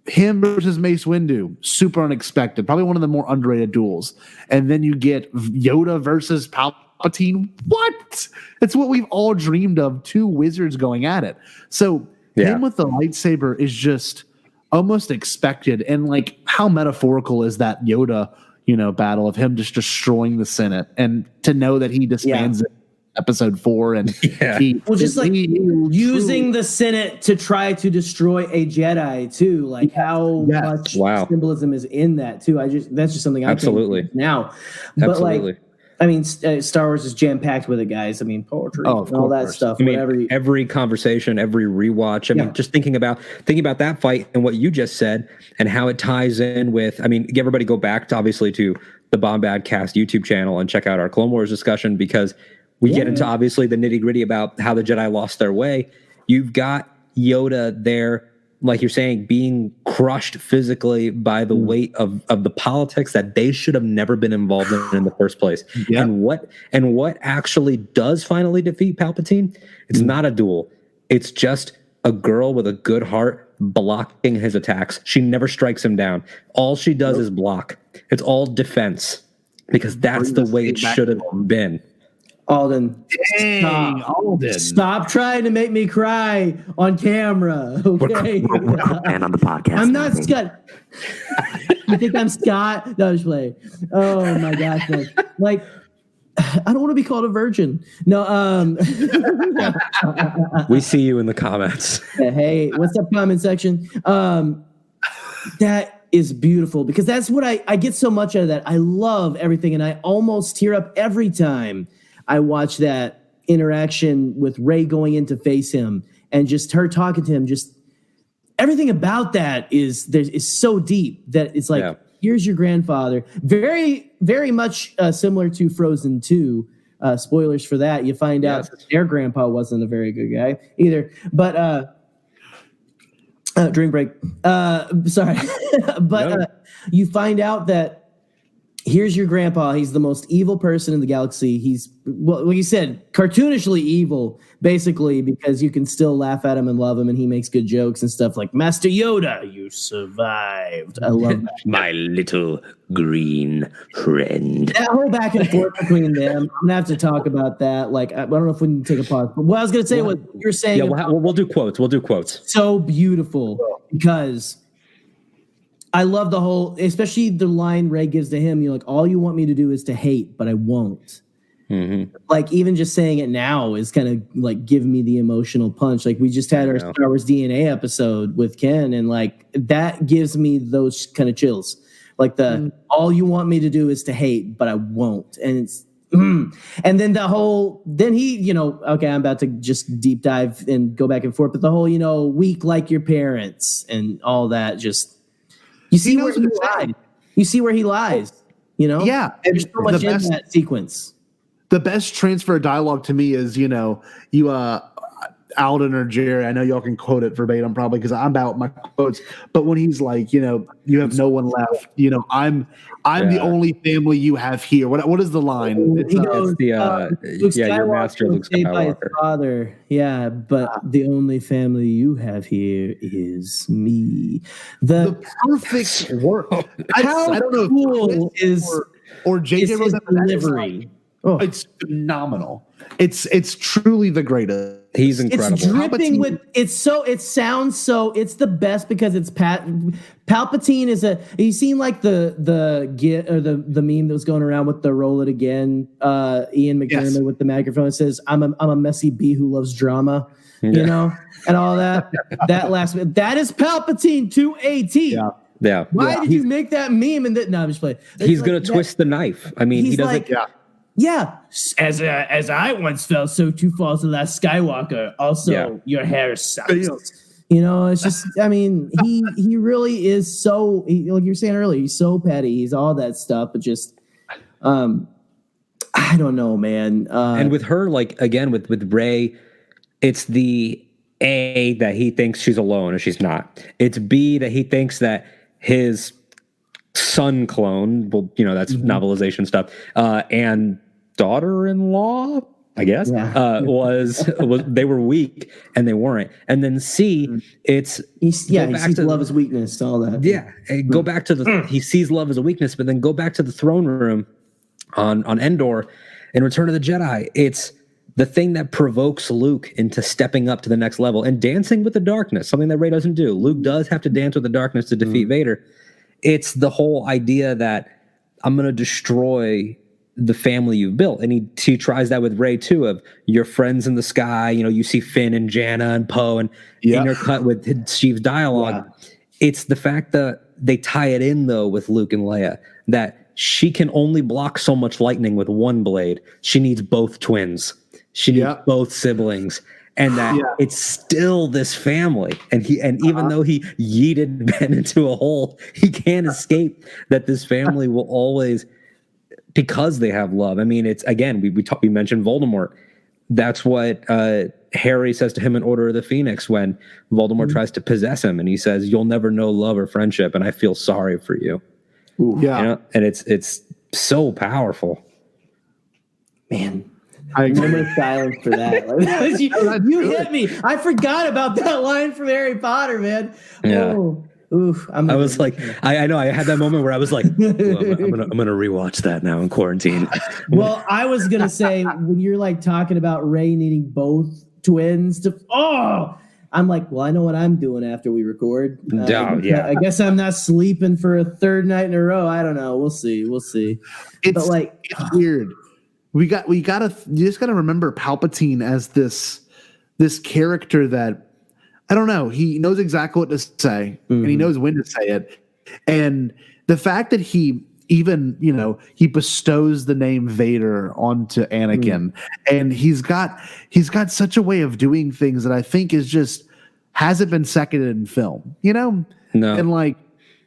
him versus Mace Windu, super unexpected. Probably one of the more underrated duels. And then you get Yoda versus Palpatine. What? It's what we've all dreamed of. 2 wizards going at it. So him with the lightsaber is just almost expected. And like, how metaphorical is that Yoda, battle of him just destroying the Senate, and to know that he disbands it. Episode 4, and using the Senate to try to destroy a Jedi too, like how much symbolism is in that too. That's just something I think now. But like, I mean, Star Wars is jam packed with it, guys. I mean, poetry, and all that stuff. Every conversation, every rewatch. I mean, just thinking about that fight and what you just said, and how it ties in with. I mean, everybody go back to obviously to the Bombadcast YouTube channel and check out our Clone Wars discussion, because we get into obviously the nitty gritty about how the Jedi lost their way. You've got Yoda there, like you're saying, being crushed physically by the weight of the politics that they should have never been involved in the first place. Yep. And what actually does finally defeat Palpatine? It's not a duel. It's just a girl with a good heart blocking his attacks. She never strikes him down. All she does is block. It's all defense, because that's the way it should have been. Alden, stop trying to make me cry on camera. Okay, and on the podcast. I'm not Scott. You think I'm Scott? No, just play. Oh my gosh, man. Like, I don't want to be called a virgin. No. We see you in the comments. Hey, what's up, comment section? That is beautiful, because that's what I get so much out of that. I love everything, and I almost tear up every time I watch that interaction with Rey going in to face him, and just her talking to him. Just everything about that is so deep that it's like here's your grandfather. Very, very much similar to Frozen 2. Spoilers for that. You find out that their grandpa wasn't a very good guy either. But drink break. Sorry. But you find out that here's your grandpa. He's the most evil person in the galaxy. He's, well, like you said, cartoonishly evil, basically, because you can still laugh at him and love him, and he makes good jokes and stuff like, Master Yoda, you survived. I love that. My little green friend. That whole back and forth between them, I'm going to have to talk about that. Like, I don't know if we can take a pause. But what I was going to say, what you're saying. Yeah, we'll do quotes. We'll do quotes. So beautiful, because I love the whole, especially the line Rey gives to him. You're like, all you want me to do is to hate, but I won't. Mm-hmm. Like, even just saying it now is kind of like giving me the emotional punch. Like, we just had our Star Wars DNA episode with Ken, and like that gives me those kind of chills. Like all you want me to do is to hate, but I won't. And it's and then then he, okay, I'm about to just deep dive and go back and forth, but the whole, weak like your parents and all that, just. You see where he lies. You see where he lies, Yeah. There's so much in that sequence. The best transfer of dialogue to me is, Alden or Jerry, I know y'all can quote it verbatim probably because I'm about my quotes, but when he's like, you have no one left, I'm the only family you have here. What is the line? He goes, your master Luke Skywalker by his Skywalker. father. Yeah, but the only family you have here is me. The perfect work. I don't know cool or JJ wrote that delivery. It's phenomenal. It's truly the greatest. He's incredible. It's dripping with it's the best because it's Palpatine is you seen like the git or the meme that was going around with the roll it again, Ian McDermott with the microphone. It says, I'm a messy bee who loves drama, and all that. That is Palpatine to a T. Yeah. Why did you make that meme? And that, no, I'm just playing. He's gonna twist the knife. I mean, he doesn't. Yeah, as I once felt, so too falls the last Skywalker. Also, your hair sucks. It's just, I mean, he really is so, like you were saying earlier, he's so petty. He's all that stuff, but just, I don't know, man. And with her, like, again, with Rey, it's the A, that he thinks she's alone and she's not. It's B, that he thinks that his son clone, well, that's novelization stuff, and daughter-in-law, I guess, was they were weak and they weren't. And then C, it's he sees love as weakness, all that. Yeah, go back to he sees love as a weakness, but then go back to the throne room on Endor in Return of the Jedi. It's the thing that provokes Luke into stepping up to the next level and dancing with the darkness, something that Rey doesn't do. Luke does have to dance with the darkness to defeat Vader. It's the whole idea that I'm going to destroy the family you've built. And he tries that with Rey too, of your friends in the sky. You see Finn and Janna and Poe and intercut with Steve's dialogue. Yeah. It's the fact that they tie it in though with Luke and Leia, that she can only block so much lightning with one blade. She needs both twins. She needs both siblings. And that it's still this family. And even though he yeeted Ben into a hole, he can't escape that this family will always, because they have love. I mean, it's, again, we mentioned Voldemort. That's what Harry says to him in Order of the Phoenix when Voldemort tries to possess him. And he says, you'll never know love or friendship, and I feel sorry for you. Ooh. Yeah. And it's so powerful. Man. Moment of silence for that. You hit me. I forgot about that line from Harry Potter, man. Yeah. Oh, oof. I was like, I know. I had that moment where I was like, I'm gonna rewatch that now in quarantine. Well, I was gonna say when you're like talking about Rey needing both twins I'm like, well, I know what I'm doing after we record. I guess I'm not sleeping for a third night in a row. I don't know. We'll see. It's weird. You just gotta remember Palpatine as this character that, I don't know, he knows exactly what to say and he knows when to say it. And the fact that he even, he bestows the name Vader onto Anakin, and he's got such a way of doing things that I think is just hasn't been seconded in film, No. And like,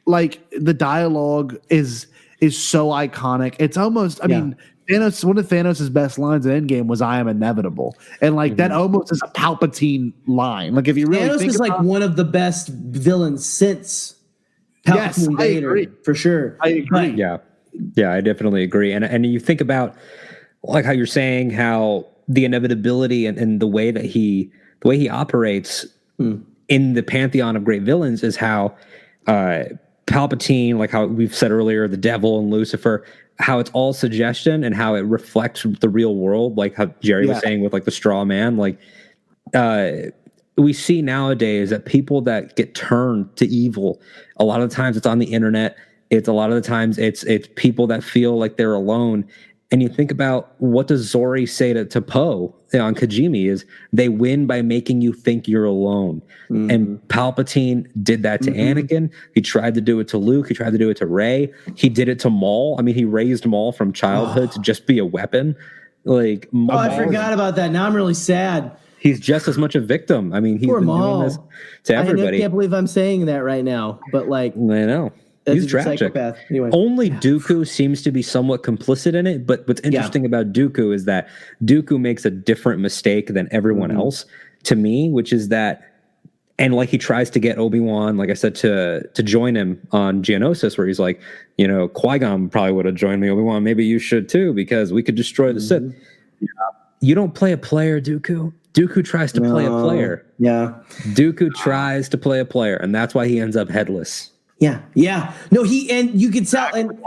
like the dialogue is so iconic. It's almost, I mean, Thanos, one of Thanos' best lines in Endgame was "I am inevitable," and like that almost is a Palpatine line. Like if you really Thanos think is like one of the best villains since Palpatine. Yes, I agree for sure. I agree. Yeah, I definitely agree. And you think about like how you're saying how the inevitability and the way he operates in the pantheon of great villains is how Palpatine, like how we've said earlier, the devil and Lucifer, how it's all suggestion and how it reflects the real world, like how Jerry was saying with like the straw man. Like we see nowadays that people that get turned to evil, a lot of the times it's on the internet. It's a lot of the times it's people that feel like they're alone. And you think about what does Zori say to Poe on Kijimi is they win by making you think you're alone. And Palpatine did that to Anakin. He tried to do it to Luke. He tried to do it to Rey. He did it to Maul. I mean, he raised Maul from childhood to just be a weapon. Like, I forgot about that. Now I'm really sad. He's just as much a victim. I mean, he's been doing this to everybody. I can't believe I'm saying that right now, but like, I know. He's tragic. Anyway. Only Dooku seems to be somewhat complicit in it, but what's interesting about Dooku is that Dooku makes a different mistake than everyone else to me, which is that, and like he tries to get Obi-Wan, like I said, to join him on Geonosis, where he's like, you know, Qui-Gon probably would have joined me, Obi-Wan, maybe you should too, because we could destroy the Sith. Yeah. You don't play a player, Dooku. Dooku tries to play a player. Yeah. Dooku tries to play a player, and that's why he ends up headless. Yeah. No, and you could tell, and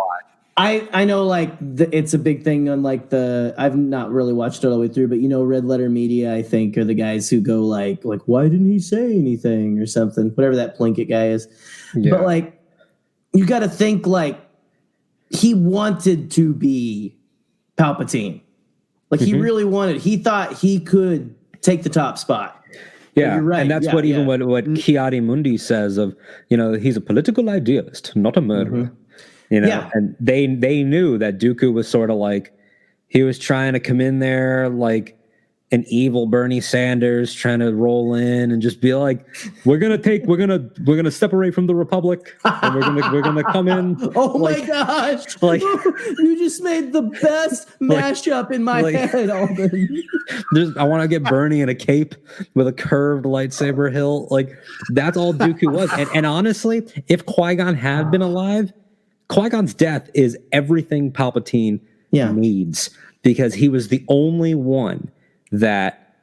I know like it's a big thing on like I've not really watched it all the way through, but you know, Red Letter Media, I think, are the guys who go like, why didn't he say anything or something, whatever that Plinkett guy is. Yeah. But like, you got to think like he wanted to be Palpatine. Like he really wanted, he thought he could take the top spot. Yeah, right. And that's what Ki-Adi-Mundi says of, you know, he's a political idealist, not a murderer. You know, and they knew that Dooku was sort of like, he was trying to come in there like an evil Bernie Sanders trying to roll in and just be like, we're gonna separate from the Republic and we're gonna come in. Oh my gosh! Like you just made the best mashup in my head, Alden. I want to get Bernie in a cape with a curved lightsaber hilt. Like that's all Dooku was. And honestly, if Qui-Gon had been alive, Qui-Gon's death is everything Palpatine needs, because he was the only one that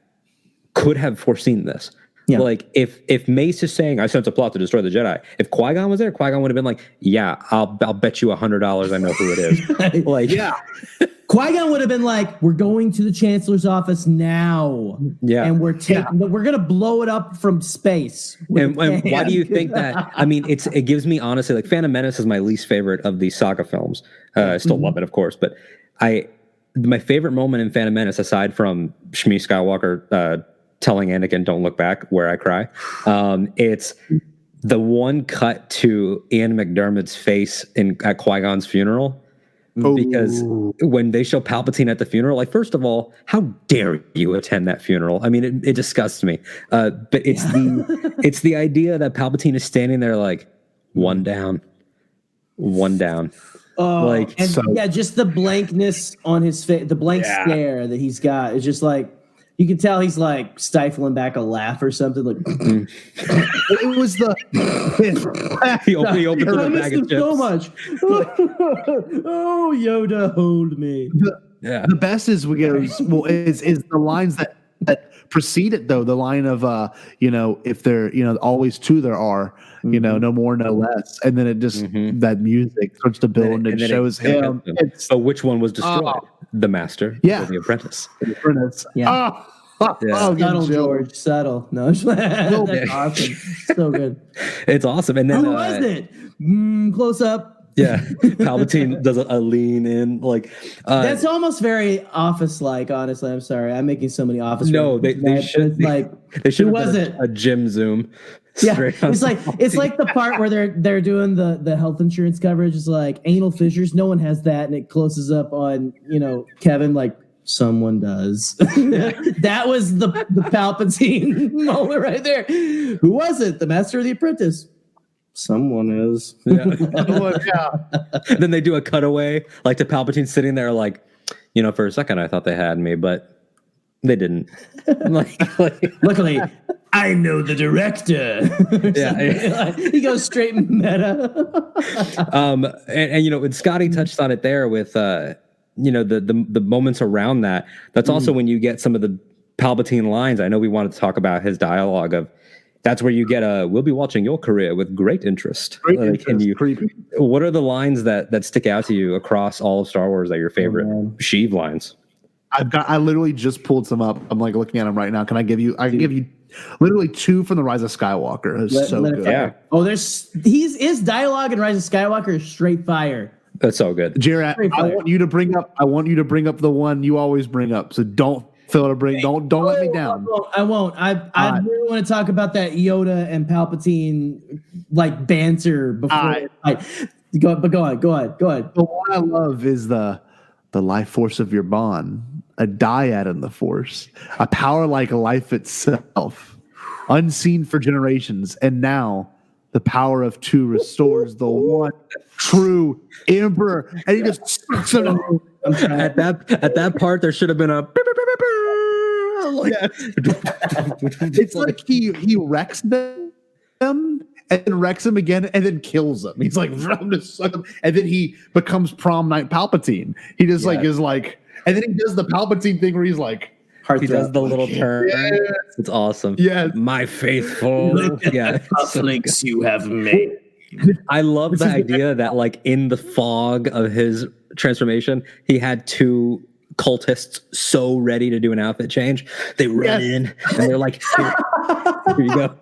could have foreseen this. Yeah. Like if Mace is saying, I sense a plot to destroy the Jedi, if Qui-Gon was there, Qui-Gon would have been like, yeah, I'll bet you $100 I know who it is. Like, yeah. Qui-Gon would have been like, we're going to the Chancellor's office now. Yeah. And we're going to blow it up from space. And why do you think that? I mean, it gives me, honestly, like Phantom Menace is my least favorite of these saga films. I still love it, of course, but my favorite moment in Phantom Menace, aside from Shmi Skywalker telling Anakin, don't look back, where I cry, it's the one cut to Ian McDermott's face at Qui-Gon's funeral. Because when they show Palpatine at the funeral, like, first of all, how dare you attend that funeral? I mean, it disgusts me. But it's the idea that Palpatine is standing there like, one down. Like, and just the blankness on his face, the blank stare that he's got is just like, you can tell he's like stifling back a laugh or something. Like it was he opened the bag of chips. So much. Oh, Yoda, hold me. The best is the lines that precede it, though. The line of if there always two there are, no more, no less, and then it just that music starts to build and it shows him. So which one was destroyed? The master, or the apprentice. The apprentice. Yeah. Subtle, George. Subtle. No, that's awesome. So good. It's awesome. And then who was it? Close up. Yeah, Palpatine does a lean in, like that's almost very Office-like. Honestly, I'm sorry, I'm making so many Office. No, they should they should. Who was it? A gym zoom. Yeah, it's like the part where they're doing the health insurance coverage. It's like anal fissures. No one has that, and it closes up on Kevin like someone does. That was the Palpatine moment right there. Who was it? The Master or the Apprentice? someone is. Yeah. Yeah. Then they do a cutaway, like to Palpatine sitting there, like, for a second I thought they had me, but they didn't. Luckily, I know the director. Yeah. He goes straight meta. And when Scotty touched on it there with the moments around that, that's also when you get some of the Palpatine lines. I know we wanted to talk about his dialogue of, that's where you get we'll be watching your career with great interest. Creepy. What are the lines that stick out to you across all of Star Wars that are your favorite Sheev lines? I literally just pulled some up. I'm like looking at them right now. I can give you literally 2 from the Rise of Skywalker. It's so good. Yeah. Oh, his dialogue in Rise of Skywalker is straight fire. That's so good. Jared, I want you to bring up the one you always bring up. So don't fail to bring. Don't let me down. I won't. I really want to talk about that Yoda and Palpatine like banter before. Go on. The one I love is the life force of your bond, a dyad in the force, a power like life itself, unseen for generations, and now the power of 2 restores the one true emperor. And he just sucks it up. At that part, there should have been a. It's like he wrecks them and then wrecks him again and then kills him. He's like, I'm just suck him. And then he becomes prom night Palpatine. He just is like, and then he does the Palpatine thing where he's like, he does the little turn. Yes. It's awesome. Yeah, my faithful. Yeah, links you have made. I love the idea that like in the fog of his transformation, he had 2 cultists so ready to do an outfit change. They run in and they're like, here you go.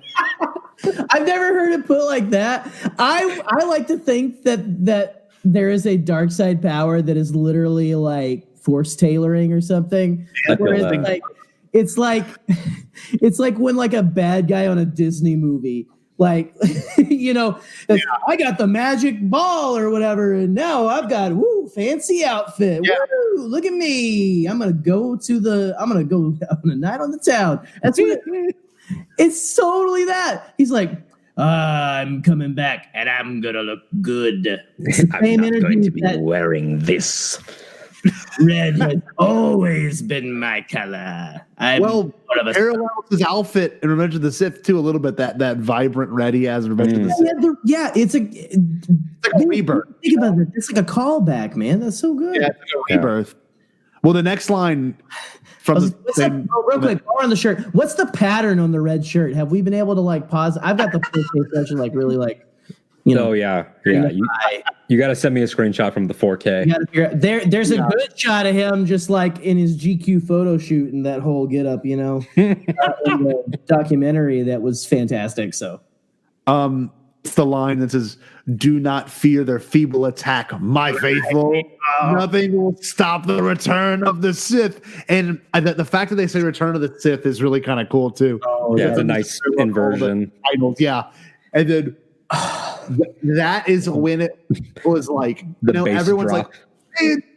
I've never heard it put like that. I like to think that there is a dark side power that is literally like force tailoring or something. It's like when like a bad guy on a Disney movie, like I got the magic ball or whatever, and now I've got fancy outfit. Yeah. Woo, look at me. I'm gonna go on a night on the town. That's what it's totally that. He's like, I'm coming back and I'm gonna look good. I'm not going to be wearing this. Red has always been my color. Parallels his outfit in Revenge of the Sith too a little bit. That vibrant red he has in Revenge of the Sith. It's like a rebirth. Think about it. It's like a callback, man. That's so good. Yeah, it's like a rebirth. Well, the next line from real quick, more on the shirt. What's the pattern on the red shirt? Have we been able to like pause? I've got the full section like really like. Yeah. You got to send me a screenshot from the 4K. There's a good shot of him just like in his GQ photo shoot and that whole get up, in the documentary that was fantastic. So, it's the line that says, "Do not fear their feeble attack, my faithful. Nothing will stop the return of the Sith." And the fact that they say "return of the Sith" is really kind of cool too. Oh, yeah, it's a nice inversion. Yeah, and then. That is when it was like, everyone's like,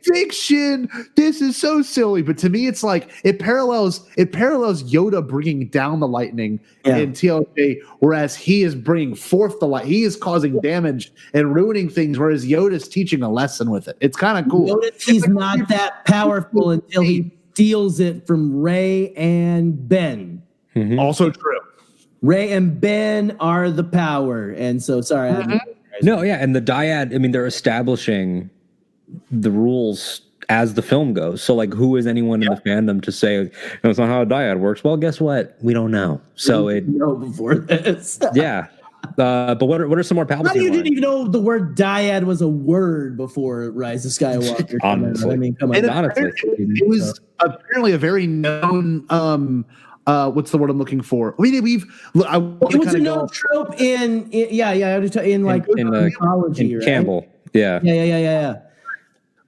fiction. This is so silly. But to me, it's like it parallels Yoda bringing down the lightning in TLJ, whereas he is bringing forth the light. He is causing damage and ruining things, whereas Yoda's teaching a lesson with it. It's kind of cool. He's not that powerful until he steals it from Rey and Ben. Mm-hmm. Also true. Rey and Ben are the power, and so sorry. And the dyad. I mean, they're establishing the rules as the film goes. So, like, who is anyone in the fandom to say it's not how a dyad works? Well, guess what? We don't know. So we didn't know before this. Yeah. But what are some more Palpatine? How you didn't even know the word dyad was a word before Rise of Skywalker? Honestly, I mean, come on. Honestly, it was apparently a very known. What's the word I'm looking for? I mean, it was a known trope in mythology, right? Campbell. Yeah.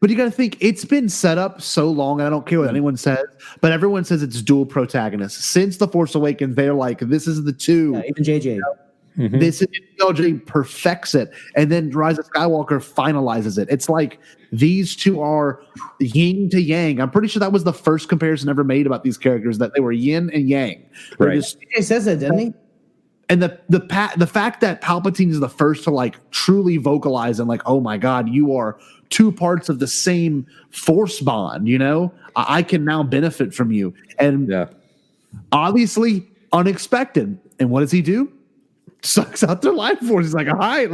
But you got to think, it's been set up so long, and I don't care what anyone says, but everyone says it's dual protagonists. Since The Force Awakens, they're like, this is the two. Yeah, even JJ. Mm-hmm. This is LJ perfects it, and then Rise of Skywalker finalizes it. It's like these two are yin to yang. I'm pretty sure that was the first comparison ever made about these characters, that they were yin and yang. Right. He says that, didn't he? And the fact that Palpatine is the first to like truly vocalize and like, oh my God, you are two parts of the same force bond, you know? I can now benefit from you. And obviously unexpected. And what does he do? Sucks out their life force. He's like, all right,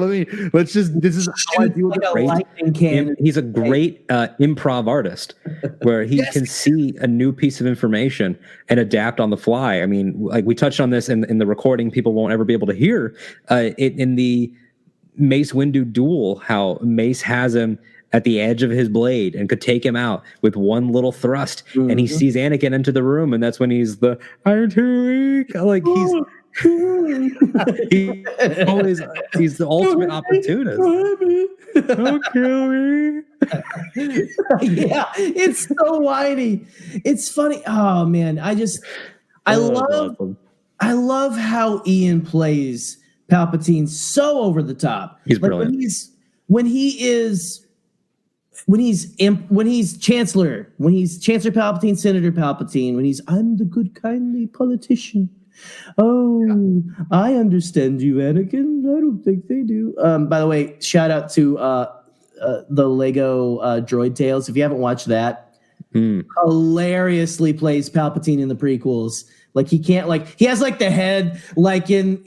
this is how I deal with it. He's a great improv artist where he can see a new piece of information and adapt on the fly. I mean, like we touched on this in the recording, people won't ever be able to hear it in the Mace Windu duel, how Mace has him at the edge of his blade and could take him out with one little thrust. And he sees Anakin enter the room, and that's when he's I'm too weak. Like he's the ultimate opportunist. Don't kill me. Yeah, it's so whiny. It's funny. Oh man, I love how Ian plays Palpatine so over the top. He's brilliant. When he's Chancellor Palpatine, Senator Palpatine, when he's I'm the good, kindly politician. Oh, I understand you, Anakin. I don't think they do. By the way, shout out to the Lego Droid Tales. If you haven't watched that, hilariously plays Palpatine in the prequels. Like he can't he has like the head like in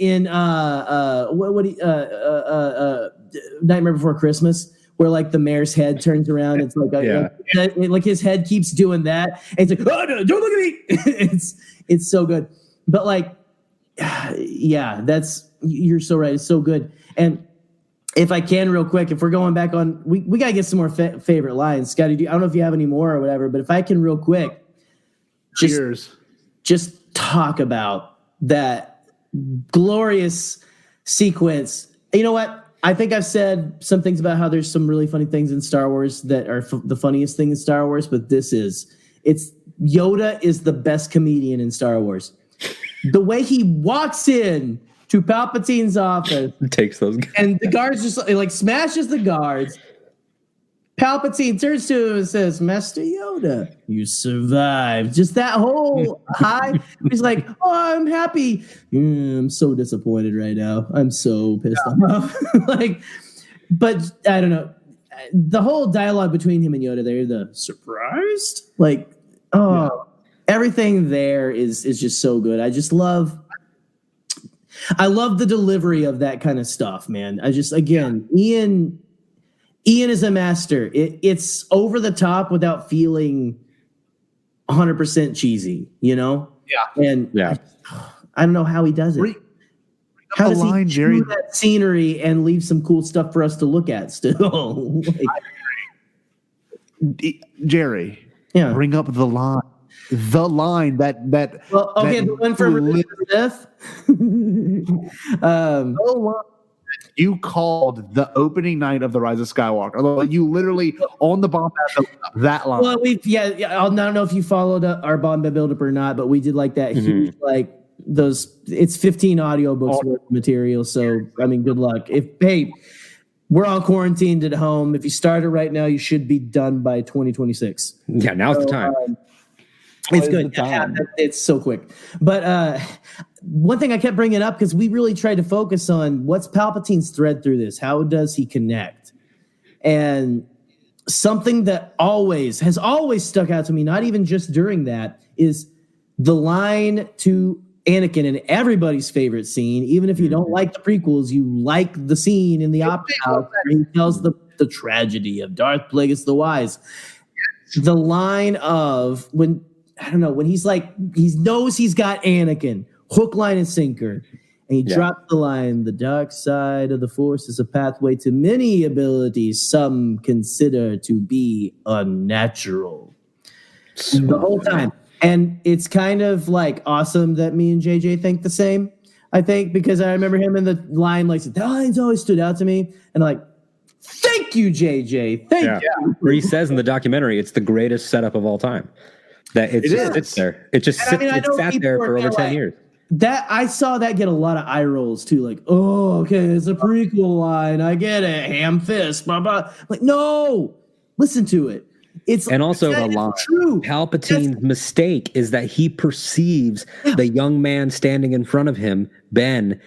Nightmare Before Christmas, where like the mayor's head turns around. It's like his head keeps doing that. And it's like, oh no, don't look at me. It's so good. But like, yeah, you're so right. It's so good. And if I can real quick, if we're going back on, we got to get some more favorite lines. Scotty, I don't know if you have any more or whatever, but if I can real quick, just talk about that glorious sequence. You know what? I think I've said some things about how there's some really funny things in Star Wars that are the funniest thing in Star Wars, but Yoda is the best comedian in Star Wars. The way he walks in to Palpatine's office, takes those guys, and the guards just like smashes the guards. Palpatine turns to him and says, Master Yoda, you survived. Just that whole high. He's like, oh, I'm happy. I'm so disappointed right now. I'm so pissed off. But I don't know. The whole dialogue between him and Yoda there, the surprised? Everything there is just so good. I love the delivery of that kind of stuff, man. Ian is a master. It's over the top without feeling 100% cheesy, you know? Yeah. And I don't know how he does it. How does he do that scenery and leave some cool stuff for us to look at still? Jerry, bring up the line. The line that the one from Elizabeth. You called the opening night of The Rise of Skywalker. You literally on the Bombad that line. Well, I don't know if you followed our Bombad build-up or not, but we did like that huge it's 15 audiobooks worth of material. So I mean, good luck. We're all quarantined at home. If you started right now, you should be done by 2026. Yeah, now's the time. It's good. It's so quick. But one thing I kept bringing up, because we really tried to focus on what's Palpatine's thread through this. How does he connect? And something that has always stuck out to me, not even just during that, is the line to Anakin in everybody's favorite scene. Even if you don't like the prequels, you like the scene in the Opera House where he tells the tragedy of Darth Plagueis the Wise. The line of when he's like, he knows he's got Anakin, hook, line, and sinker. And he drops the line, the dark side of the Force is a pathway to many abilities some consider to be unnatural. The whole time. And it's kind of like awesome that me and JJ think the same, I think, because I remember him in the line, like, the lines always stood out to me. And like, thank you, JJ. Thank you. Where he says in the documentary, it's the greatest setup of all time. That it just sits there. It just sat there for over 10 years. That I saw that get a lot of eye rolls too. Like, oh, okay, it's a prequel line. I get it. Ham fist, blah blah. Like, no, listen to it. And also the line. True. Palpatine's mistake is that he perceives the young man standing in front of him, Ben,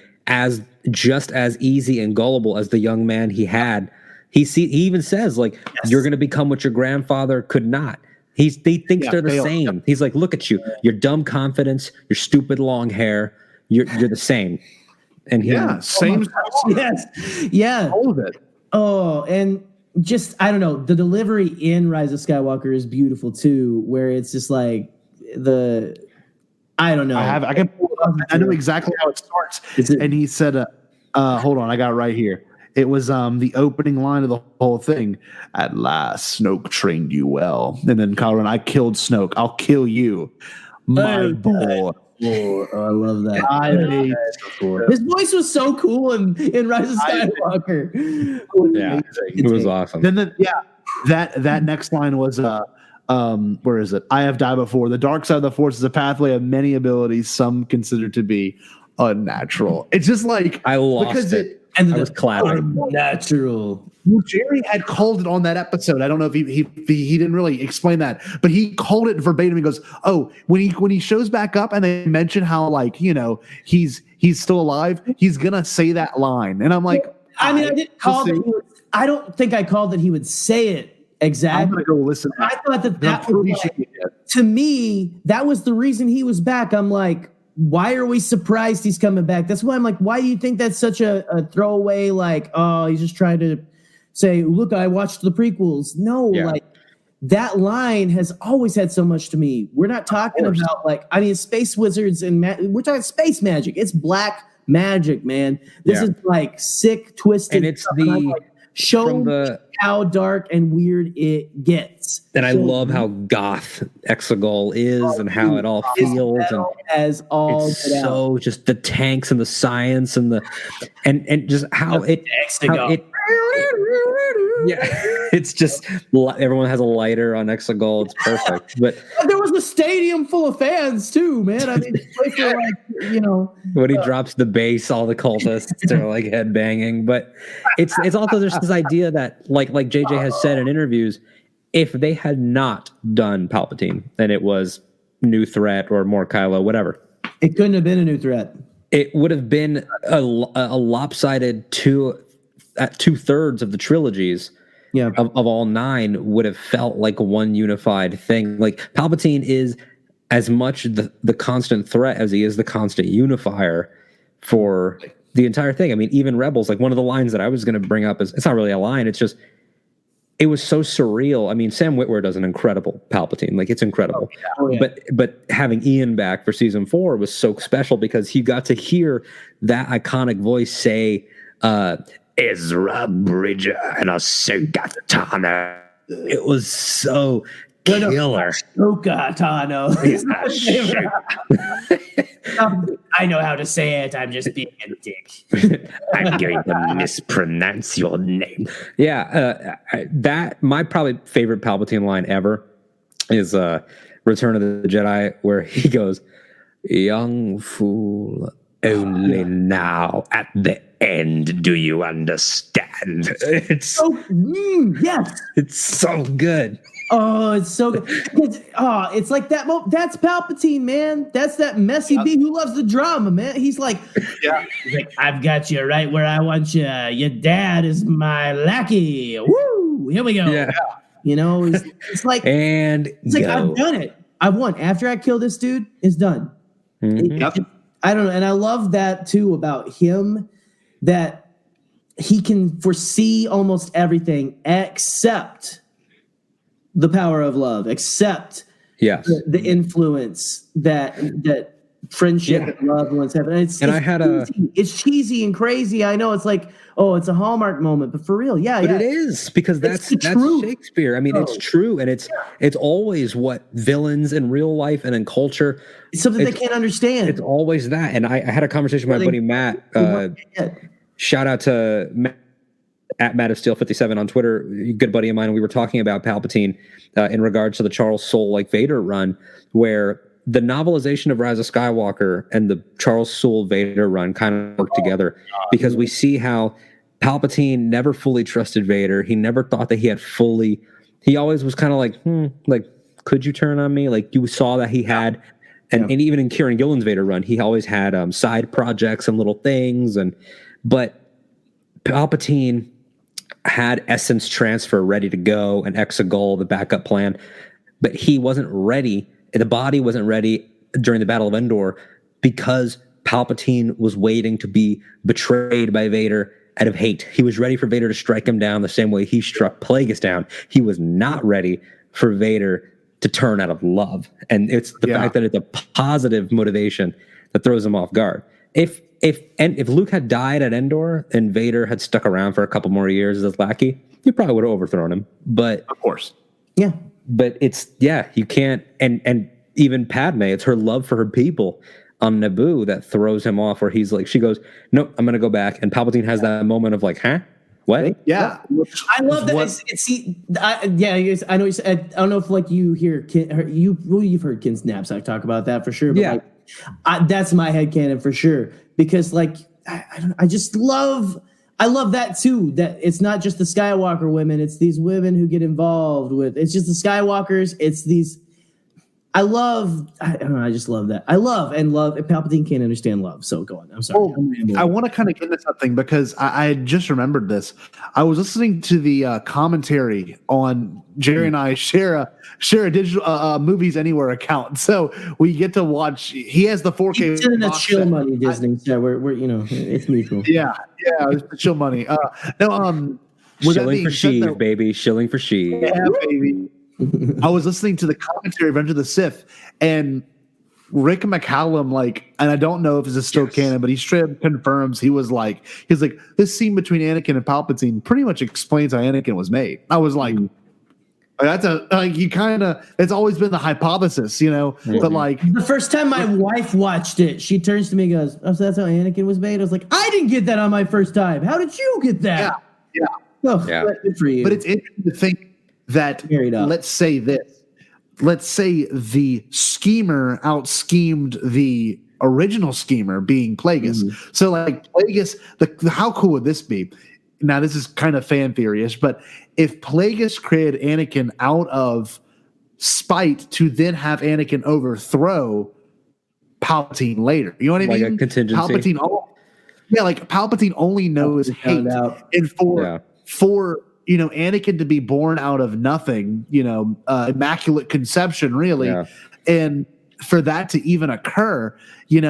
just as easy and gullible as the young man he had. He even says, like, you're going to become what your grandfather could not. He thinks they're the same. Yep. He's like, look at you, your dumb confidence, your stupid long hair, you're the same. And same. Yes, yeah, all of it. Oh, and just I don't know, the delivery in Rise of Skywalker is beautiful too, where it's just like I don't know. I know exactly how it starts. And he said, hold on, I got it right here. It was the opening line of the whole thing. At last, Snoke trained you well. And then Kylo Ren, I killed Snoke. I'll kill you, my boy. Oh, I love that. His voice was so cool in Rise of Skywalker. It was awesome. Then that next line was where is it? I have died before. The dark side of the Force is a pathway of many abilities, some considered to be unnatural. It's just like I lost it. And I was clapping. Natural. Well, Jerry had called it on that episode. I don't know if he didn't really explain that, but he called it verbatim. He goes, "Oh, when he shows back up and they mention how he's still alive, he's gonna say that line." And I'm like, I didn't call that. I don't think I called that he would say it exactly. I'm gonna go listen. I thought that was to me that was the reason he was back. I'm like, why are we surprised he's coming back? That's why I'm like, why do you think that's such a throwaway? Like, oh, he's just trying to say, look, I watched the prequels. No, like that line has always had so much to me. We're not talking about space wizards and we're talking space magic. It's black magic, man. This is like sick, twisted. And it's show how dark and weird it gets. And I love how goth Exegol is and how it all feels. Just the tanks and the science and just how it's just everyone has a lighter on Exegol. It's perfect. But there was a stadium full of fans too, man. I mean, when he drops the bass, all the cultists are like headbanging. But it's also there's this idea that like JJ has said in interviews, if they had not done Palpatine and it was new threat or more Kylo, whatever, it couldn't have been a new threat. It would have been a lopsided 2/3 of the trilogies. Yeah, of all 9 would have felt like one unified thing. Like Palpatine is as much the constant threat as he is the constant unifier for the entire thing. I mean, even Rebels, like one of the lines that I was going to bring up is, it's not really a line. It's just, it was so surreal. I mean, Sam Witwer does an incredible Palpatine. Like, it's incredible. Oh, yeah. But having Ian back for season 4 was so special because he got to hear that iconic voice say, Ezra Bridger and Ahsoka Tano. It was so killer. Ahsoka Tano. I know how to say it. I'm just being a dick. I'm going to mispronounce your name. Yeah, that my probably favorite Palpatine line ever is Return of the Jedi, where he goes, "Young fool, only now at the end do you understand." It's so yes, it's so good. Oh, it's so good. It's like that. That's Palpatine, man. That's that messy bee who loves the drama, man. He's like, I've got you right where I want you. Your dad is my lackey. Woo! Here we go. Yeah. You know, it's like, I've done it. I've won. After I kill this dude, it's done. Mm-hmm. I don't know, and I love that too about him, that he can foresee almost everything except the power of love, except the influence that friendship and loved ones have. And it's cheesy and crazy. I know it's like, it's a Hallmark moment, but for real, but it is, because that's Shakespeare. I mean, it's true, and it's always what villains in real life and in culture. It's something they can't understand. It's always that. And I had a conversation with my buddy Matt. Shout out to Matt, at Matt of Steel 57 on Twitter, a good buddy of mine. And we were talking about Palpatine in regards to the Charles Soule like Vader run, where the novelization of Rise of Skywalker and the Charles Soule Vader run kind of work together, because we see how Palpatine never fully trusted Vader. He never thought that he always was kind of like, could you turn on me? Like, you saw that he had And even in Kieran Gillen's Vader run, he always had side projects and little things. But Palpatine had essence transfer ready to go, and Exegol, the backup plan, but he wasn't ready. The body wasn't ready during the Battle of Endor because Palpatine was waiting to be betrayed by Vader out of hate. He was ready for Vader to strike him down the same way he struck Plagueis down. He was not ready for Vader to turn out of love. And it's the fact that it's a positive motivation that throws him off guard. If Luke had died at Endor and Vader had stuck around for a couple more years as lackey, you probably would have overthrown him. But Of course. Yeah. But you can't, and even Padme, it's her love for her people on Naboo that throws him off, where he's like, she goes, nope, I'm going to go back. And Palpatine has that moment of like, huh? What? Yeah. I love that. I know you said, I don't know if like you hear you've heard Ken Snapsack talk about that for sure. But that's my headcanon for sure, because like I love that too. That it's not just the Skywalker women; it's these women who get involved with. It's just the Skywalkers. It's these. I don't know. I just love that. I love. And Palpatine can't understand love. So go on. I'm sorry. I want to kind of get into something because I just remembered this. I was listening to the commentary on Jerry and I share a digital Movies Anywhere account, so we get to watch. He has the 4K. He's sending us chill money, Disney. So we're it's mutual. Yeah, it's chill money. Shilling for Sheev, baby. Shilling for Sheev. Yeah, baby. I was listening to the commentary of Revenge of the Sith, and Rick McCallum, and I don't know if this is still canon, but he straight up confirms he's like, this scene between Anakin and Palpatine pretty much explains how Anakin was made. I was like, it's always been the hypothesis, but the first time my wife watched it, she turns to me and goes, oh, so that's how Anakin was made? I was like, I didn't get that on my first time. How did you get that? Yeah. Good for you. But it's interesting to think that, let's say the schemer out-schemed the original schemer, being Plagueis. Mm-hmm. So Plagueis, how cool would this be? Now this is kind of fan theory-ish, but if Plagueis created Anakin out of spite to then have Anakin overthrow Palpatine later, you know what I mean? Like a contingency. Palpatine only knows hate, and for Anakin to be born out of nothing, immaculate conception, really. Yeah. And for that to even occur, and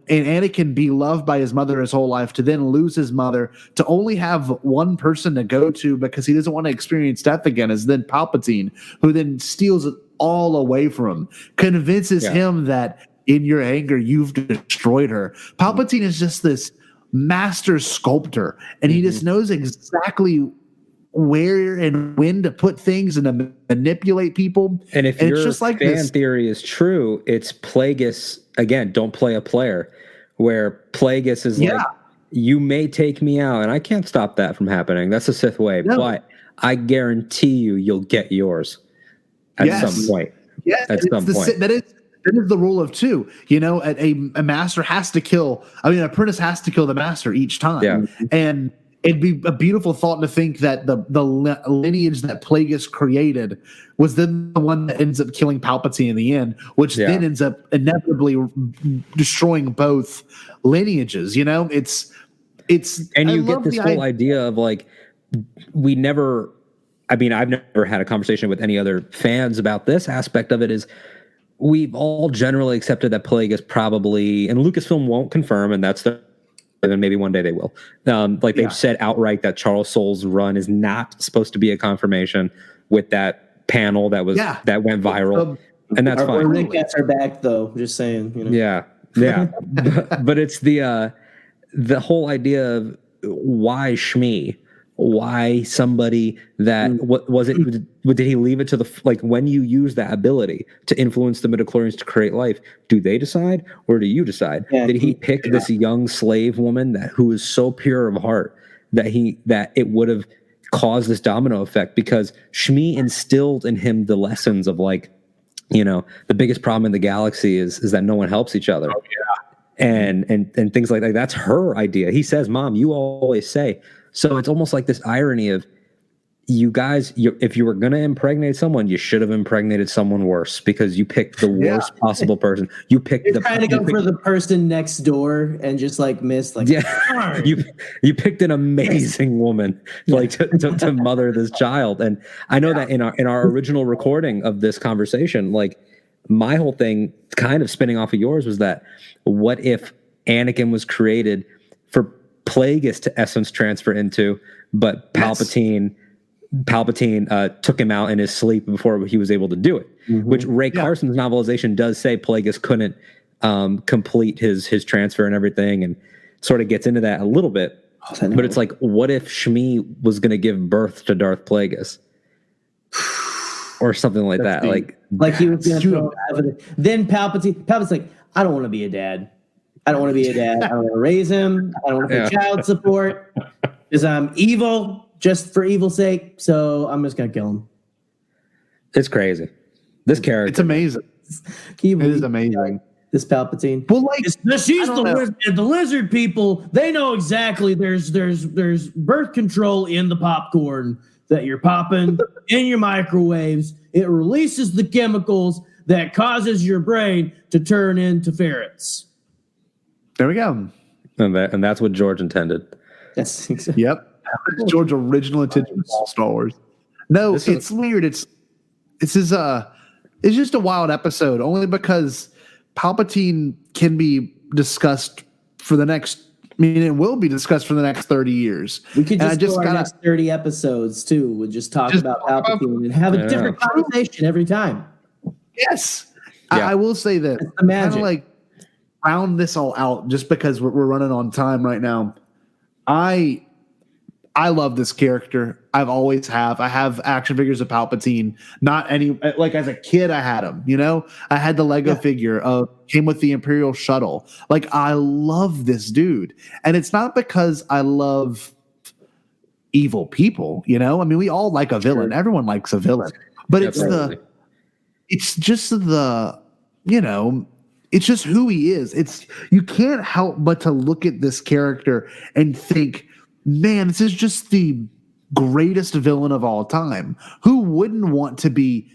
Anakin be loved by his mother his whole life, to then lose his mother, to only have one person to go to because he doesn't want to experience death again, is then Palpatine, who then steals it all away from him, convinces him that in your anger, you've destroyed her. Palpatine is just this master sculptor, and he just knows exactly where and when to put things and to manipulate people. And if your just like fan theory is true, it's Plagueis, again, don't play a player, where Plagueis is like, you may take me out, and I can't stop that from happening. That's the Sith way, but I guarantee you'll get yours at some point. Yes, at some point. That is the rule of two. A master has to kill. An apprentice has to kill the master each time. Yeah. And it'd be a beautiful thought to think that the lineage that Plagueis created was then the one that ends up killing Palpatine in the end, which then ends up inevitably destroying both lineages. And you get this whole idea of we never. I've never had a conversation with any other fans about this aspect of it. Is we've all generally accepted that Plagueis probably, and Lucasfilm won't confirm, and that's and maybe one day they will. They've said outright that Charles Soule's run is not supposed to be a confirmation with that panel that that went viral, and that's fine. Rick gets her back, though. Just saying. Yeah. but it's the whole idea of why Shmi. Why somebody that what was it? Did he leave it to when you use that ability to influence the midichlorians to create life? Do they decide, or do you decide? Yeah, did he pick this young slave woman who is so pure of heart that it would have caused this domino effect? Because Shmi instilled in him the lessons of the biggest problem in the galaxy is that no one helps each other. Oh, yeah. And things like that. That's her idea. He says, "Mom, you always say." So it's almost like this irony of you guys, if you were going to impregnate someone, you should have impregnated someone worse because you picked the worst possible person. You picked You're trying to go for the person next door and just like missed. Like, yeah, you picked an amazing woman like to mother this child. And I know that in our original recording of this conversation, like my whole thing, kind of spinning off of yours, was that what if Anakin was created for Plagueis to essence transfer into, but Palpatine took him out in his sleep before he was able to do it, which Ray Carson's novelization does say Plagueis couldn't complete his transfer and everything, and sort of gets into that a little bit. But it's like, what if Shmi was going to give birth to Darth Plagueis or something like that? Like he was going to throw evidence. Then Palpatine's like, I don't want to be a dad. I don't want to be a dad. I don't want to raise him. I don't want to pay child support because I'm evil. Just for evil's sake, so I'm just gonna kill him. It's crazy. This character, it's amazing. It is amazing. This Palpatine. Well, like she's the lizard people. They know exactly. There's birth control in the popcorn that you're popping in your microwaves. It releases the chemicals that causes your brain to turn into ferrets. There we go. And that's what George intended. Yes. Yep. George's original intention for Star Wars. No, it's weird. It's just a wild episode, only because Palpatine can be discussed for the next. I mean, it will be discussed for the next 30 years. We could just go our next 30 episodes too. We'll just talk about Palpatine and have a different conversation every time. Yes, I will say that. Kind of like round this all out, just because we're running on time right now. I love this character. I've always have. I have action figures of Palpatine. Not any, like as a kid, I had them. You know, I had the Lego figure came with the Imperial shuttle. Like, I love this dude, and it's not because I love evil people. You know, I mean, we all like a villain. Sure. Everyone likes a villain, but it's just who he is. You can't help but to look at this character and think, man, this is just the greatest villain of all time. Who wouldn't want to be,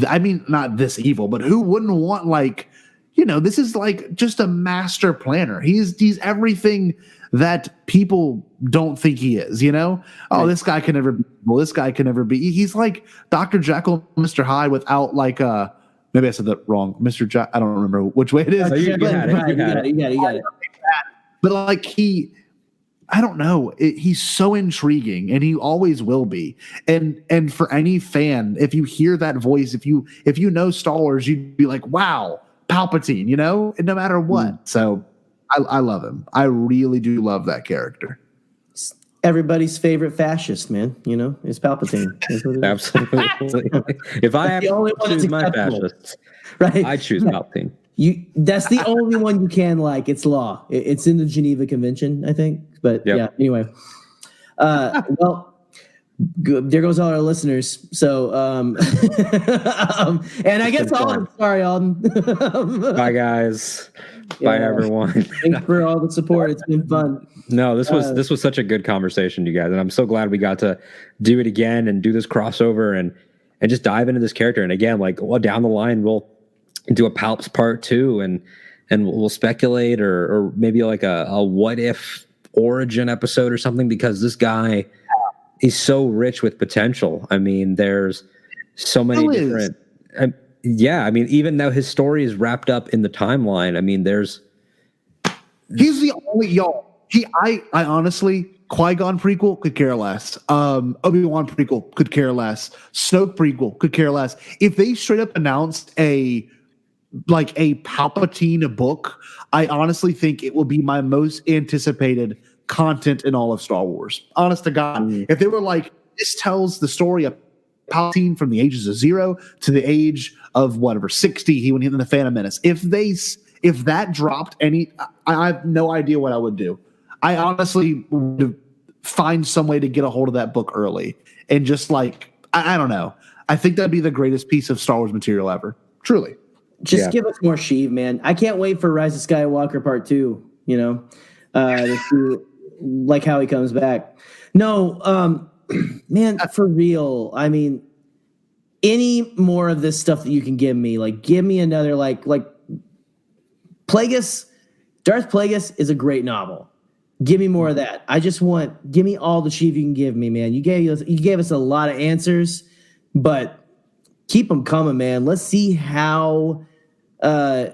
I mean, not this evil, but who wouldn't want, like, this is like just a master planner. He's everything that people don't think he is, this guy can never be evil. This guy can never be. He's like Dr. Jekyll, Mr. Hyde without like maybe I said that wrong. Mr. Jack, I don't remember which way it is. You got it. But like I don't know. He's so intriguing, and he always will be. And for any fan, if you hear that voice, if you know Star Wars, you'd be like, "Wow, Palpatine!" And no matter what. So I love him. I really do love that character. Everybody's favorite fascist, man. Is Palpatine. Absolutely. If I have to choose my fascists, right? I choose Palpatine. That's the only one you can like. It's law. It's in the Geneva Convention, I think. But yeah, anyway. Well, good. There goes all our listeners. So, and I guess sorry, Alden. Bye, guys. Bye, everyone. Thanks for all the support. It's been fun. No, this was such a good conversation, you guys, and I'm so glad we got to do it again and do this crossover and just dive into this character. And again, like, down the line, we'll do a Palps part 2 and we'll speculate or maybe like a what if origin episode or something, because this guy, he's so rich with potential. I mean, there's so many different. I mean, even though his story is wrapped up in the timeline, I mean, he's the only I honestly, Qui-Gon prequel could care less. Obi-Wan prequel could care less. Snoke prequel could care less. If they straight up announced a Palpatine book, I honestly think it will be my most anticipated content in all of Star Wars. Honest to God. If they were like, this tells the story of Palpatine from the ages of 0 to the age of 60 when he was in the Phantom Menace. If that dropped I have no idea what I would do. I honestly would find some way to get a hold of that book early and just like, I don't know. I think that'd be the greatest piece of Star Wars material ever. Truly. Just give us more Sheev, man. I can't wait for Rise of Skywalker Part 2, to see, like, how he comes back. No, man, for real. I mean, any more of this stuff that you can give me, like give me another, like Plagueis, Darth Plagueis is a great novel. Give me more of that. Give me all the Sheev you can give me, man. You gave us a lot of answers, but keep them coming, man. Let's see how far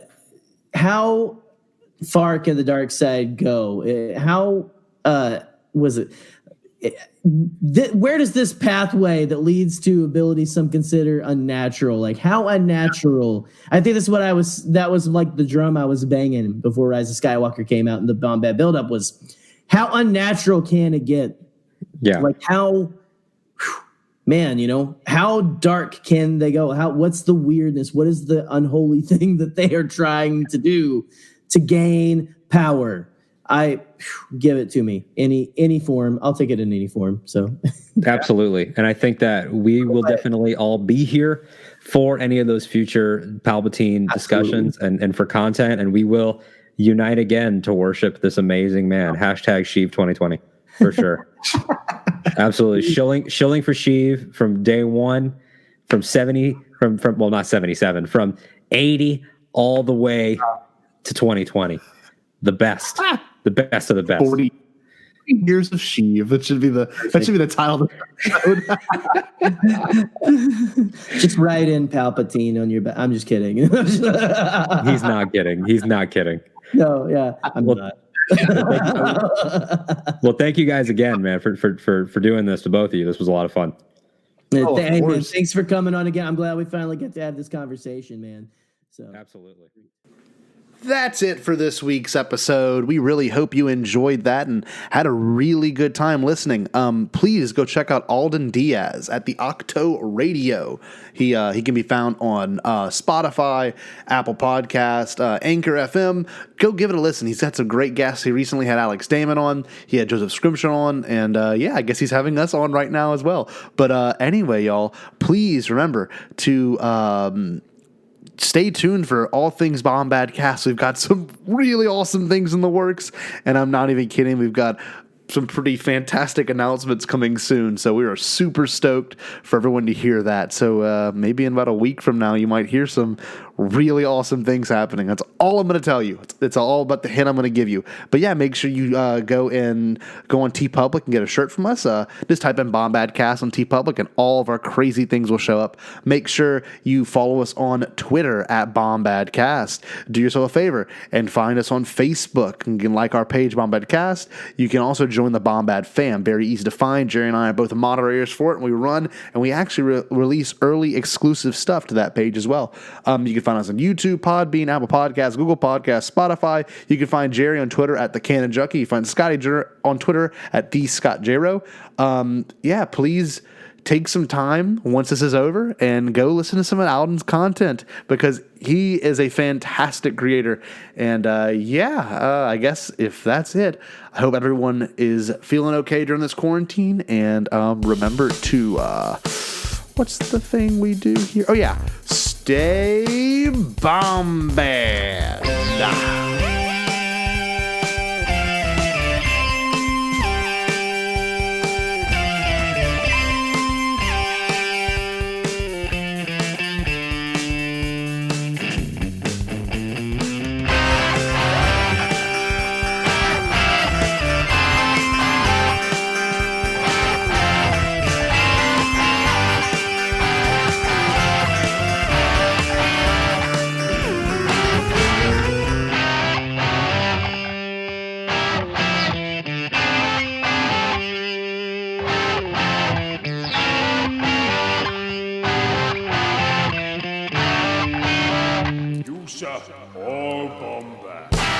can the dark side go? How was it? Where does this pathway that leads to abilities some consider unnatural? Like how unnatural? I think that's what that was like the drum I was banging before Rise of Skywalker came out and the Bombad buildup was how unnatural can it get? Yeah. Like how, man, how dark can they go? What's the weirdness? What is the unholy thing that they are trying to do to gain power? Give it to me any form. I'll take it in any form. So absolutely. And I think that we will definitely all be here for any of those future Palpatine discussions and for content. And we will unite again to worship this amazing man. #Sheev 2020 for sure. Absolutely. Shilling for Sheev from day one, from 70, from not 77, from 80 all the way to 2020. The best. The best of the best. 40 years of Sheev. That should be the title of the episode. Just write in Palpatine on your back. I'm just kidding. He's not kidding. He's not kidding. No, yeah, I'm not. Well, thank you guys again, man, for doing this to both of you. This was a lot of fun. Hey, man, thanks for coming on again. I'm glad we finally get to have this conversation, man. So absolutely. That's it for this week's episode. We really hope you enjoyed that and had a really good time listening. Please go check out Alden Diaz at the Ahch-To Radio. He can be found on Spotify, Apple Podcast, Anchor FM. Go give it a listen. He's got some great guests. He recently had Alex Damon on. He had Joseph Scrimshaw on. And I guess he's having us on right now as well. But anyway, y'all, please remember to stay tuned for all things Bombadcast. We've got some really awesome things in the works, and I'm not even kidding. We've got some pretty fantastic announcements coming soon, so we are super stoked for everyone to hear that. So maybe in about a week from now, you might hear some really awesome things happening. That's all I'm going to tell you. It's all about the hint I'm going to give you. But yeah, make sure you go on TeePublic and get a shirt from us. Just type in Bombadcast on TeePublic and all of our crazy things will show up. Make sure you follow us on Twitter at Bombadcast. Do yourself a favor and find us on Facebook. You can like our page, Bombadcast. You can also join the Bombad fam. Very easy to find. Jerry and I are both the moderators for it, and we run, and we actually release early exclusive stuff to that page as well. You can find us on YouTube, Podbean, Apple Podcasts, Google Podcasts, Spotify. You can find Jerry on Twitter at The Canon Junkie. You find Scotty on Twitter at The Scott Jero. Please take some time once this is over and go listen to some of Alden's content because he is a fantastic creator. And I guess if that's it, I hope everyone is feeling okay during this quarantine. And remember to, what's the thing we do here? Oh, yeah. Stay Bombad. All Bombad.